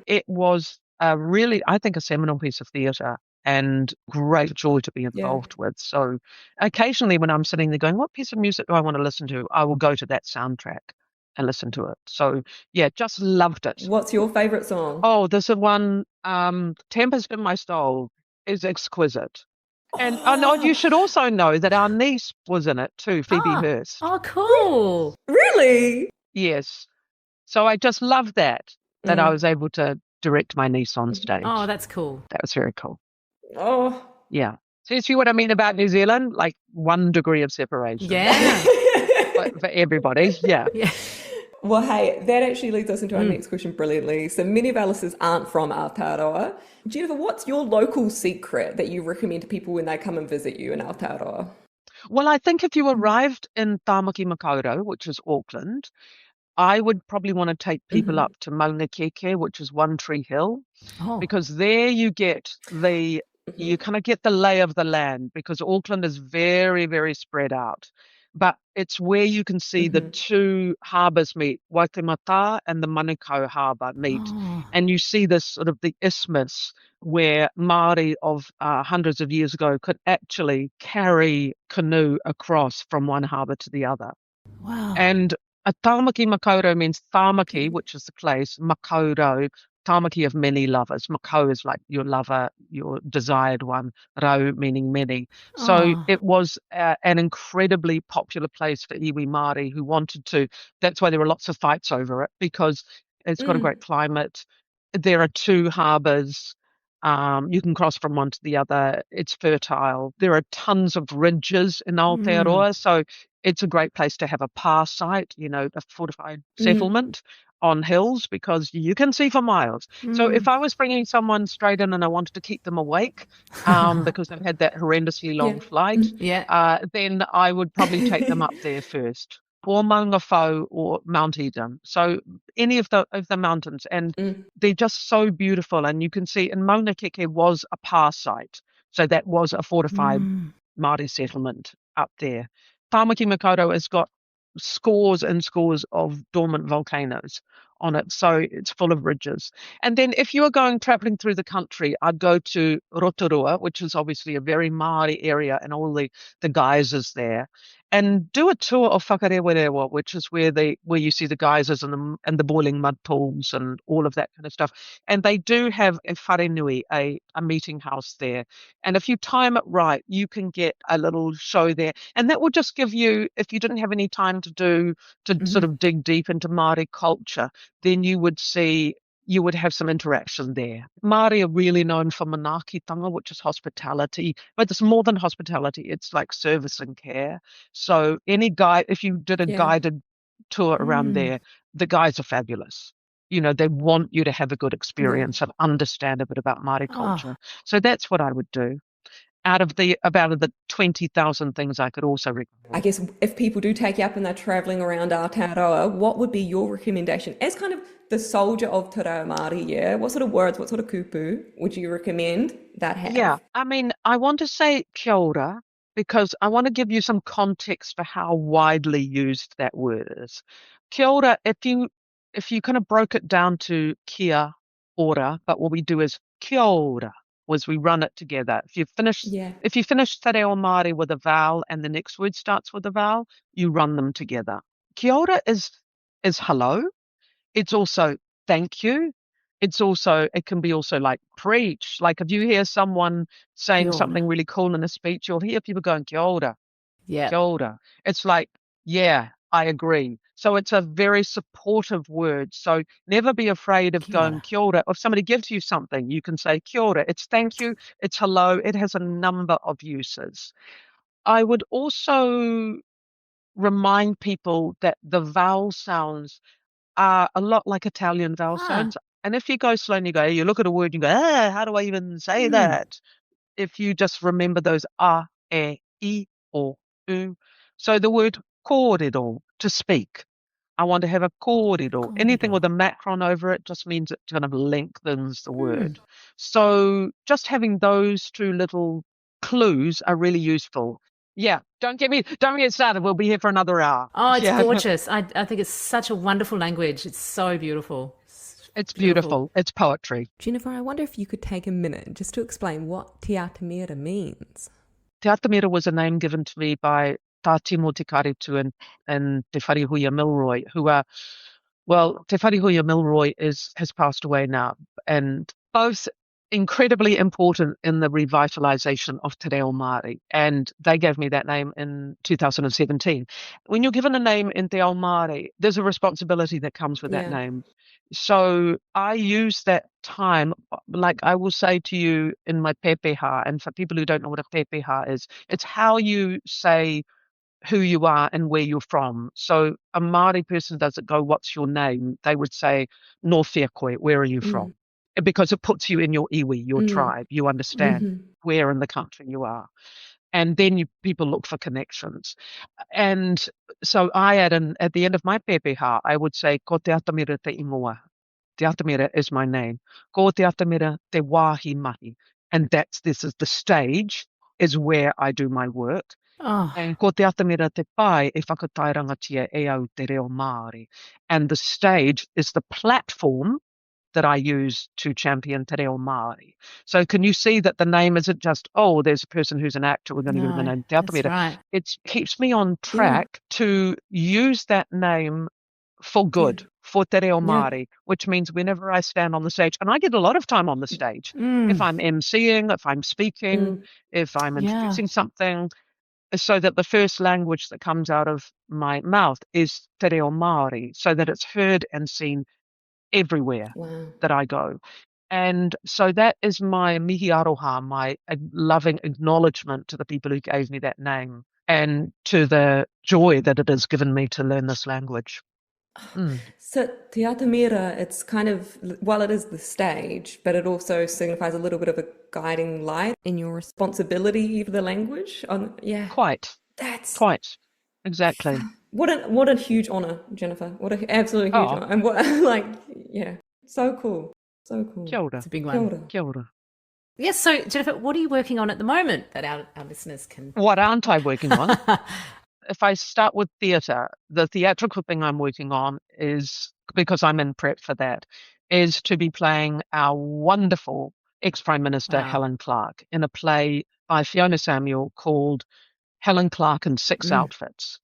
it was really, I think, a seminal piece of theatre and great joy to be involved with. So occasionally when I'm sitting there going, what piece of music do I want to listen to? I will go to that soundtrack and listen to it. So yeah, just loved it. What's your favourite song? Oh, there's a one, Tempest in My Soul is exquisite. And I know you should also know that our niece was in it too, Phoebe Hurst. Oh, cool. Really? Yes. So I just love that I was able to direct my niece on stage. Oh, that's cool. That was very cool. Oh. Yeah. So you see what I mean about New Zealand? Like 1 degree of separation. Yeah. for everybody. Yeah. Yeah. Well, hey, that actually leads us into our next question brilliantly. So many of our listeners aren't from Aotearoa. Jennifer, what's your local secret that you recommend to people when they come and visit you in Aotearoa? Well, I think if you arrived in Tāmaki Makaurau, which is Auckland, I would probably want to take people up to Mauna Keke, which is One Tree Hill, because there you get you kind of get the lay of the land, because Auckland is very, very spread out. But it's where you can see the two harbours meet, Waitemata and the Manukau harbour meet. And you see this sort of the isthmus where Māori of hundreds of years ago could actually carry canoe across from one harbour to the other. Wow. And a Tāmaki Makaurau means Tāmaki, which is the place, Makaurau, Tāmaki of many lovers. Makau is like your lover, your desired one, rau meaning many. So it was an incredibly popular place for iwi Māori who wanted to. That's why there were lots of fights over it, because it's got a great climate. There are two harbours. You can cross from one to the other. It's fertile. There are tons of ridges in Aotearoa, so it's a great place to have a pa site, a fortified settlement on hills, because you can see for miles. So if I was bringing someone straight in and I wanted to keep them awake because they've had that horrendously long flight, then I would probably take them up there first, or Maunga Fau or Mount Eden. So any of the mountains, and they're just so beautiful. And you can see, and Mauna Keke was a pa site, so that was a fortified Māori settlement up there. Tāmaki Makaurau has got scores and scores of dormant volcanoes on it, so it's full of ridges. And then if you are going traveling through the country, I'd go to Rotorua, which is obviously a very Māori area, and all the geysers there, and do a tour of Whakarewarewa, which is where you see the geysers and the boiling mud pools and all of that kind of stuff. And they do have a wharenui, a meeting house there. And if you time it right, you can get a little show there. And that will just give you, if you didn't have any time to sort of dig deep into Māori culture, then you would have some interaction there. Māori are really known for manaakitanga, which is hospitality, but it's more than hospitality. It's like service and care. So if you did a guided tour around there, the guides are fabulous. They want you to have a good experience and understand a bit about Māori culture. So that's what I would do. Out of the 20,000 things I could also recommend. I guess if people do take you up and they're travelling around Aotearoa, what would be your recommendation as kind of the soldier of Te Reo Māori? Yeah, what sort of words, what sort of kupu would you recommend that have? Yeah, I mean, I want to say kia ora, because I want to give you some context for how widely used that word is. Kia ora, if you kind of broke it down to kia ora, but what we do is kia ora. was we run it together. If you finish Yeah. Te Reo Māori with a vowel and the next word starts with a vowel, you run them together. Kia ora is hello. It's also thank you. It can be also like preach. Like if you hear someone saying something really cool in a speech, you'll hear people going, kia ora, Yeah. kia ora. It's like, yeah, I agree. So it's a very supportive word. So never be afraid of going kia ora. If somebody gives you something, you can say kia ora. It's thank you. It's hello. It has a number of uses. I would also remind people that the vowel sounds are a lot like Italian vowel sounds. And if you go slow and you look at a word and you go, how do I even say that? If you just remember those a, e, o, u. So the word kōrero, to speak. I want to have a kōrero. Anything with a macron over it just means it kind of lengthens the word. So just having those two little clues are really useful. Yeah, don't get started. We'll be here for another hour. Oh, it's gorgeous. I think it's such a wonderful language. It's so beautiful. It's beautiful. It's poetry. Jennifer, I wonder if you could take a minute just to explain what Te Atamira means. Te Atamira was a name given to me by Tā Timo Te Karetu and Te Wharihuia Milroy, who are, well, Te Wharihuia Milroy has passed away now, and both incredibly important in the revitalization of Te Reo Māori, and they gave me that name in 2017. When you're given a name in Te Ao Māori, there's a responsibility that comes with that name. So I use that time, like I will say to you in my pepeha, and for people who don't know what a pepeha is, it's how you say who you are and where you're from. So a Māori person doesn't go, what's your name? They would say, no whiakoi, where are you from? Because it puts you in your iwi, your tribe. You understand where in the country you are. And then people look for connections. And so I at the end of my pepeha, I would say, ko te atamira te ingoa. Te atamira is my name. Ko te atamira te wāhi mahi. And this is the stage, is where I do my work. And ko te atamira te pai e whakatairangatia e au te reo Māori. And the stage is the platform that I use to champion Te Reo Māori. So can you see that the name isn't just, oh, there's a person who's an actor, we're going to give them the name Te Atamira. Right. It keeps me on track to use that name for good, for Te Reo Māori, which means whenever I stand on the stage, and I get a lot of time on the stage, if I'm emceeing, if I'm speaking, if I'm introducing something, so that the first language that comes out of my mouth is Te Reo Māori, so that it's heard and seen everywhere that I go. And so that is my mihi aroha, my loving acknowledgement to the people who gave me that name and to the joy that it has given me to learn this language. So Te Atamira, it's kind of, well, it is the stage, but it also signifies a little bit of a guiding light in your responsibility for the language. Quite. Exactly. What a huge honor, Jennifer. What an absolutely huge honor. And what, so cool. So cool. Kia ora. It's a big one. Kia ora. Yes, so Jennifer, what are you working on at the moment that our listeners can... What aren't I working on? If I start with theatre, the theatrical thing I'm working on is, because I'm in prep for that, is to be playing our wonderful ex-Prime Minister Helen Clark in a play by Fiona Samuel called Helen Clark in Six Outfits.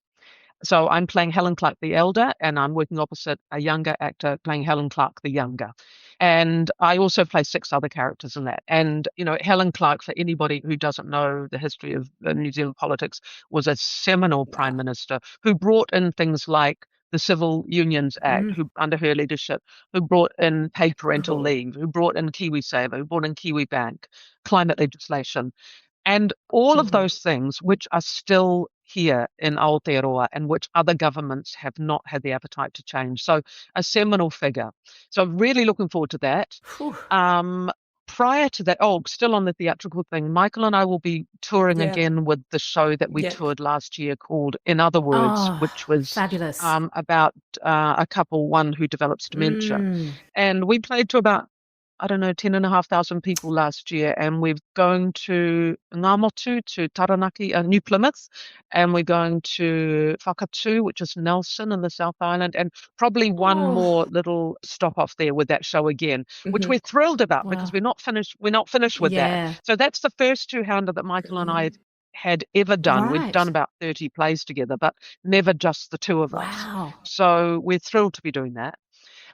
So I'm playing Helen Clark the elder, and I'm working opposite a younger actor playing Helen Clark the younger. And I also play 6 other characters in that. And, Helen Clark, for anybody who doesn't know the history of New Zealand politics, was a seminal prime minister who brought in things like the Civil Unions Act, who under her leadership, who brought in paid parental leave, who brought in KiwiSaver, who brought in Kiwibank, climate legislation. And all of those things, which are still here in Aotearoa and which other governments have not had the appetite to change. So a seminal figure. So really looking forward to that. Prior to that, still on the theatrical thing, Michael and I will be touring again with the show that we toured last year called In Other Words, which was fabulous. About a couple, one who develops dementia. And we played to about I don't know, 10,500 people last year, and we're going to Ngamotu, to Taranaki, New Plymouth, and we're going to Whakatu, which is Nelson in the South Island, and probably one more little stop off there with that show again, which we're thrilled about because we're not finished with that. So that's the first two-hander that Michael and I had ever done. We've done about 30 plays together, but never just the two of us. So we're thrilled to be doing that.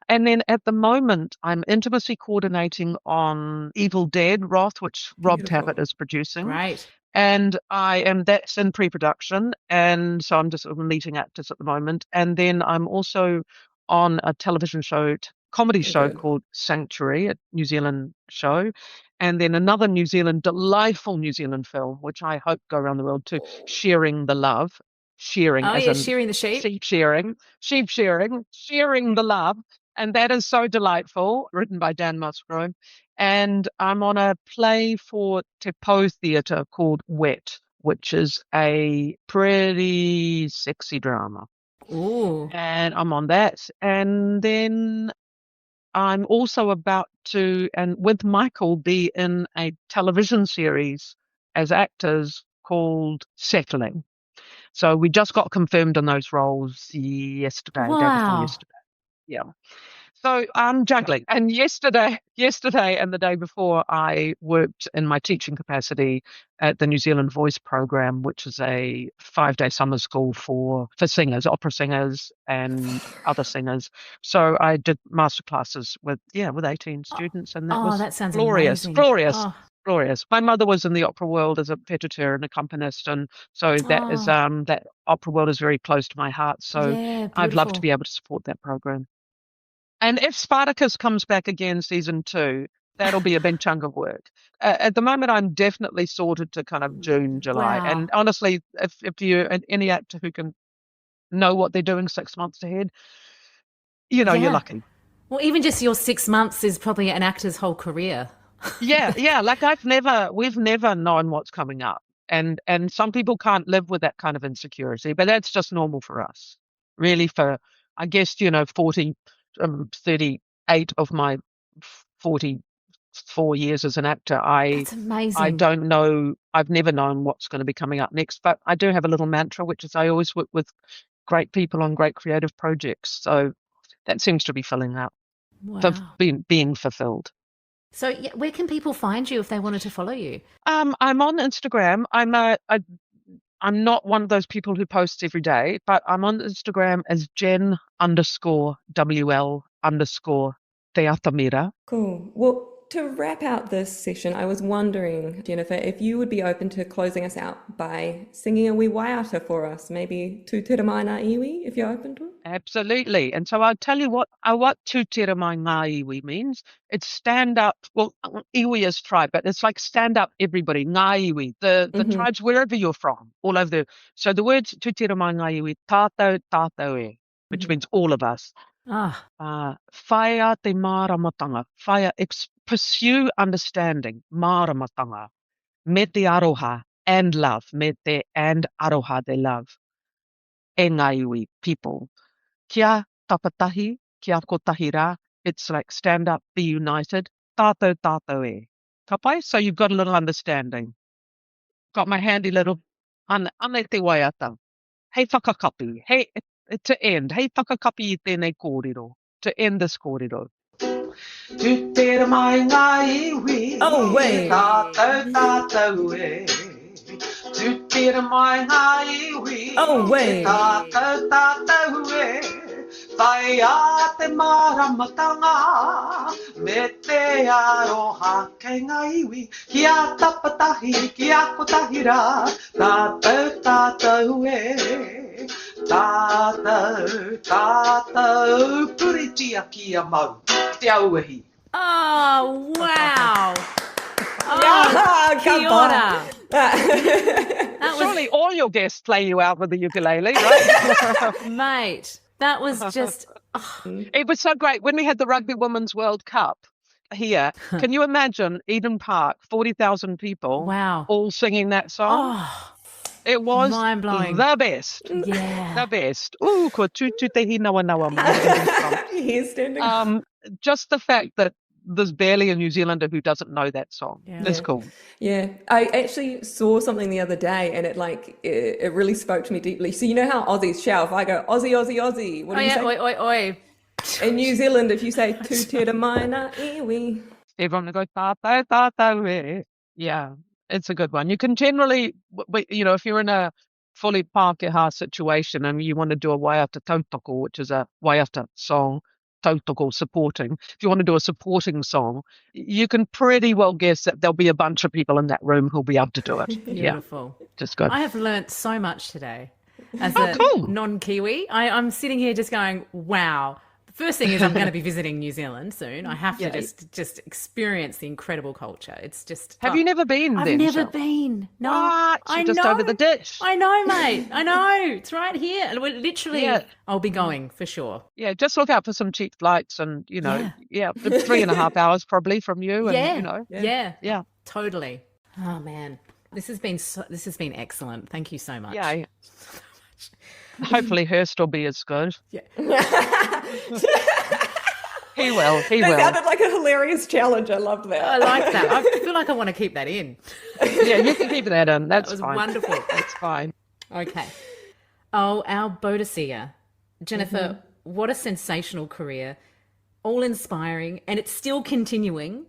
And then at the moment, I'm intimacy coordinating on Evil Dead Wrath, which Rob Tappert is producing. Great. And that's in pre-production. And so I'm just sort of meeting actors at the moment. And then I'm also on a television show, comedy show called Sanctuary, a New Zealand show. And then another delightful New Zealand film, which I hope go around the world too, Sharing the Love. Sharing as in shearing the sheep. Sheep sharing, sharing the love. And that is so delightful, written by Dan Musgrove. And I'm on a play for Te Po Theatre called Wet, which is a pretty sexy drama. Ooh. And I'm on that. And then I'm also about to, and with Michael, be in a television series as actors called Settling. So we just got confirmed on those roles yesterday, day before yesterday. Yeah. So I'm juggling. And yesterday and the day before, I worked in my teaching capacity at the New Zealand Voice Program, which is a 5-day summer school for singers, opera singers and other singers. So I did masterclasses with 18 students, and that sounds glorious. Amazing. Glorious. My mother was in the opera world as a petiteur and accompanist, and so that is that opera world is very close to my heart. So I'd love to be able to support that program. And if Spartacus comes back again, season 2, that'll be a big chunk of work. At the moment, I'm definitely sorted to kind of June, July. Wow. And honestly, if you're any actor who can know what they're doing 6 months ahead, you're lucky. Well, even just your 6 months is probably an actor's whole career. Yeah. Like we've never known what's coming up. And some people can't live with that kind of insecurity, but that's just normal for us. Really, for, I guess, 38 of my 44 years as an actor, That's amazing. I don't know, I've never known what's going to be coming up next, but I do have a little mantra, which is I always work with great people on great creative projects. So that seems to be filling out, being fulfilled. So where can people find you if they wanted to follow you? I'm on Instagram. I'm not one of those people who posts every day, but I'm on Instagram as Jen_WL_Te Atamira. Cool. Well, to wrap out this session, I was wondering, Jennifer, if you would be open to closing us out by singing a wee waiata for us, maybe Tu Te Mai Ngā Iwi, if you're open to it? Absolutely. And so I'll tell you what Tu Te Mai Ngā Iwi means. It's stand up. Well, iwi is tribe, but it's like stand up, everybody. Ngā Iwi, the tribes wherever you're from, all over so the words Tu Te Mai Ngā Iwi, tātou e, which means all of us. Whaia te māramatanga. Whaia, pursue understanding, māramatanga. Me te aroha and love. Me te and aroha, they love. E ngā iwi, people. Kia tapatahi, kia kotahi rā. It's like stand up, be united. Tātou e. Kapai? So you've got a little understanding. Got my handy little ane te waiata. Hei whakakapi. Hey, to end. Hei whakakapi I tēnei kōrero. To end this kōrero. Tu te mai ngā iwi. Oh, wait. Tātou e. Tu te mai ngā iwi. Oh, wait. Tātou e. Whaia te māramatanga. Me te aroha kei ngā iwi. Kia tapatahi, kia kotahi rā. Tātou e. Tātou puritia kia mau. Te auahi. Oh, wow. Oh, kia ora. Surely all your guests play you out with the ukulele, right? Mate, that was just... It was so great. When we had the Rugby Women's World Cup here, can you imagine Eden Park, 40,000 people, all singing that song? Oh, it was mind-blowing. The best. Yeah. The best. Ooh, ko tu te hi nawa. He's standing. Just the fact that there's barely a New Zealander who doesn't know that song. Yeah. It's cool. Yeah, I actually saw something the other day, and it really spoke to me deeply. So you know how Aussies shout? If I go Aussie, Aussie, Aussie, what do you say? Oi, oi, oi. In New Zealand, if you say tu te ramaina iwi. Everyone goes, "Tātou, tātou e." Yeah, it's a good one. You can generally, if you're in a fully Pākehā situation and you want to do a waiata tautoko, which is a waiata song, tautoko supporting. If you want to do a supporting song, you can pretty well guess that there'll be a bunch of people in that room who'll be able to do it. Beautiful. Yeah, just good. I have learnt so much today as cool. non-Kiwi. I'm sitting here just going, wow. First thing is I'm going to be visiting New Zealand soon. I have to just experience the incredible culture. It's just... Have you never been I've then, never Cheryl? been. No. What? I You're just know. over the ditch. I know, mate. I know. It's right here. Literally, I'll be going for sure. Yeah, just look out for some cheap flights and, 3.5 hours probably from you. And, Yeah. Totally. Oh, man. This has been excellent. Thank you so much. Yeah. Hopefully Hurst will be as good. Yeah. He will. That sounded like a hilarious challenge. I loved that. I like that. I feel like I want to keep that in. Yeah, you can keep that in. That's That was fine. wonderful. That's fine. Okay. Oh, our Boudica. Jennifer, what a sensational career. All inspiring, and it's still continuing.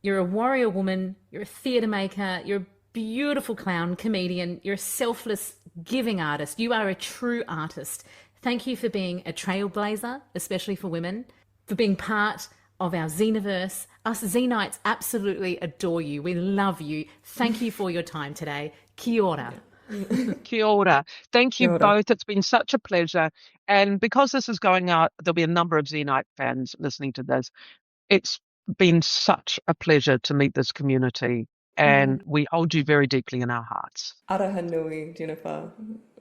You're a warrior woman. You're a theatre maker. You're a beautiful clown, comedian. You're a selfless, giving artist. You are a true artist. Thank you for being a trailblazer, especially for women, for being part of our Xena-verse. Us Xenites absolutely adore you. We love you. Thank you for your time today. Kia ora. Kia ora. Thank you both. It's been such a pleasure. And because this is going out, there'll be a number of Xenite fans listening to this. It's been such a pleasure to meet this community. And we hold you very deeply in our hearts. Araha nui, Jennifer.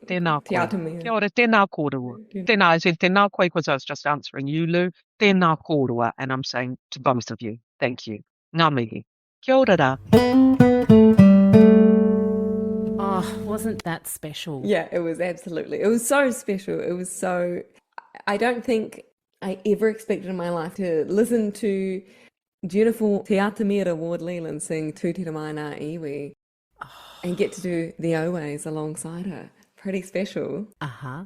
Tēnā Te koe. Atamira. Kia ora, tēnā kōrua. Tēnā, I said tēnā koe because I was just answering you, Lou. Tēnā kōrua, and I'm saying to both of you, thank you. Ngā mihi. Kia ora rā. Oh, wasn't that special? Yeah, it was absolutely. It was so special. It was so... I don't think I ever expected in my life to listen to beautiful Te Atamira Ward-Lealand sing Tu Te Ramaina Iwi and get to do the Oways alongside her. Pretty special. Uh-huh.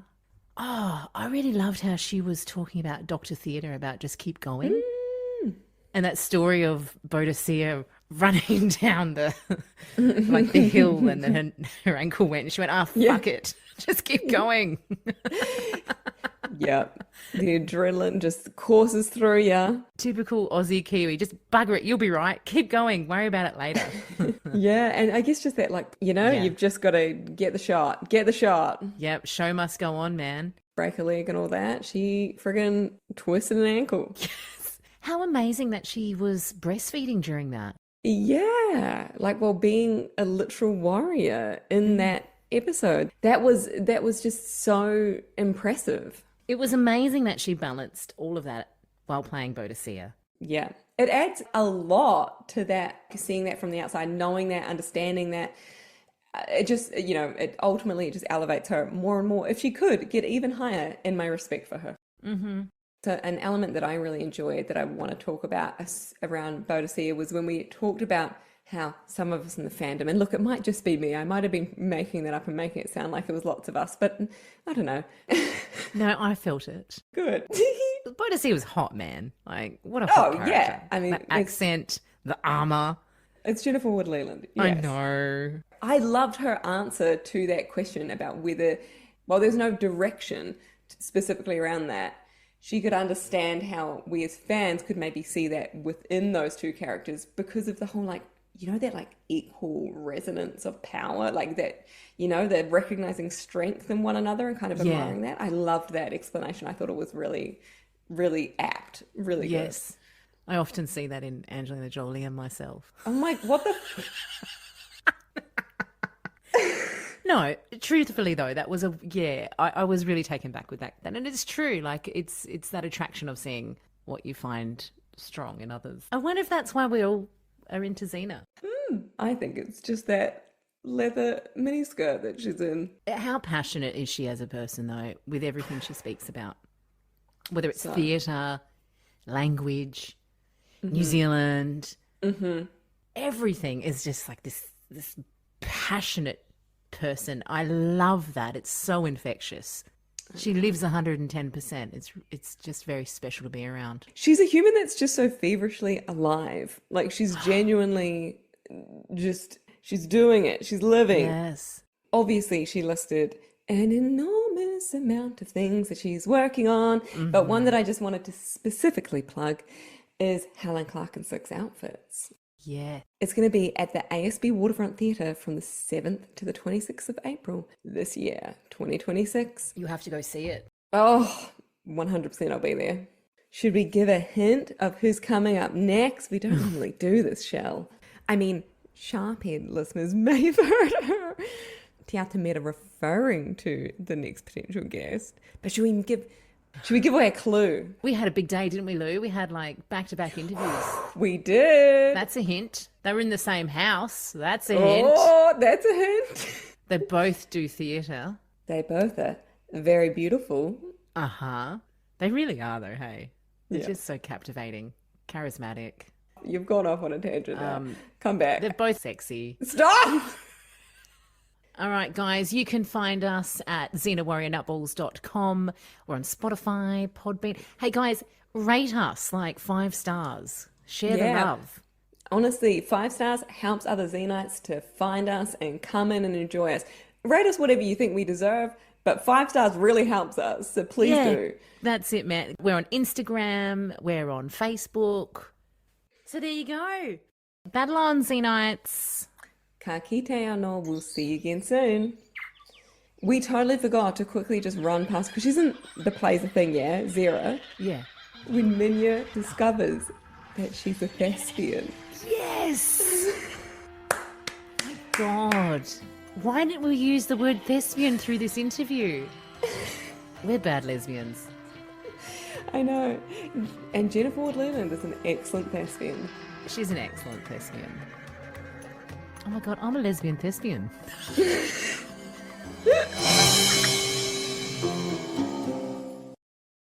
Oh, I really loved how she was talking about Dr. Theatre, about just keep going. And that story of Boudica running down the hill and then her ankle went and she went, fuck it. Just keep going. Yeah. The adrenaline just courses through you. Typical Aussie Kiwi. Just bugger it. You'll be right. Keep going. Worry about it later. Yeah. And I guess just that, you've just got to get the shot. Get the shot. Yep. Show must go on, man. Break a leg and all that. She friggin' twisted an ankle. Yes. How amazing that she was breastfeeding during that. Yeah. Being a literal warrior in that episode. That was just so impressive. It was amazing that she balanced all of that while playing Boudica. Yeah. It adds a lot to that, seeing that from the outside, knowing that, understanding that. It just, it ultimately just elevates her more and more. If she could get even higher in my respect for her. Mm-hmm. So an element that I really enjoyed that I want to talk about around Boudica was when we talked about how some of us in the fandom, and look, it might just be me, I might have been making that up and making it sound like it was lots of us, but I don't know. No, I felt it. Good. Boudica was hot, man. What a hot character. Yeah. I mean, the accent, the armour. It's Jennifer Ward-Lealand. Yes. I know. I loved her answer to that question about whether, there's no direction specifically around that, she could understand how we as fans could maybe see that within those two characters because of the whole, that equal resonance of power, that, they're recognizing strength in one another and kind of admiring that. I loved that explanation. I thought it was really, really apt, really good. Yes. I often see that in Angelina Jolie and myself. I'm like, what the... No, truthfully though, that was I was really taken back with that. And it's true, it's that attraction of seeing what you find strong in others. I wonder if that's why we all are into Xena. I think it's just that leather miniskirt that she's in. How passionate is she as a person though, with everything she speaks about? Whether it's theatre, language, New Zealand. Everything is just like this passionate person. I love that. It's so infectious. She lives 110%. It's just very special to be around. She's a human that's just so feverishly alive. Like, she's genuinely just, she's doing it. She's living. Yes. Obviously, she listed an enormous amount of things that she's working on, but one that I just wanted to specifically plug is Helen Clark and Six Outfits. Yeah. It's going to be at the ASB Waterfront Theatre from the 7th to the 26th of April this year, 2026. You have to go see it. Oh, 100% I'll be there. Should we give a hint of who's coming up next? We don't normally do this, Shell. I mean, sharp-head listeners may have heard her. Te Atamira referring to the next potential guest. But should we give away a clue? We had a big day, didn't we, Lou? We had like back-to-back interviews. We did. That's a hint. They were in the same house. That's a hint. Oh, that's a hint. They both do theatre. They both are very beautiful. Uh-huh. They really are, though, hey? They're Yeah. just so captivating, charismatic. You've gone off on a tangent now. Come back. They're both sexy. Stop! All right, guys, you can find us at xenawarriornutballs.com or on Spotify, Podbean. Hey, guys, rate us like 5 stars. Share the love. Honestly, 5 stars helps other Xenites to find us and come in and enjoy us. Rate us whatever you think we deserve, but 5 stars really helps us, so please do. That's it, man. We're on Instagram. We're on Facebook. So there you go. Battle on, Xenites. Ka kite anō, we'll see you again soon. We totally forgot to quickly just run past, because she's in the plays a thing, yeah? Zehra. Yeah. When Minya discovers that she's a thespian. Yes! My God. Why didn't we use the word thespian through this interview? We're bad lesbians. I know. And Jennifer Ward-Lealand is an excellent thespian. She's an excellent thespian. Oh my God, I'm a lesbian thespian.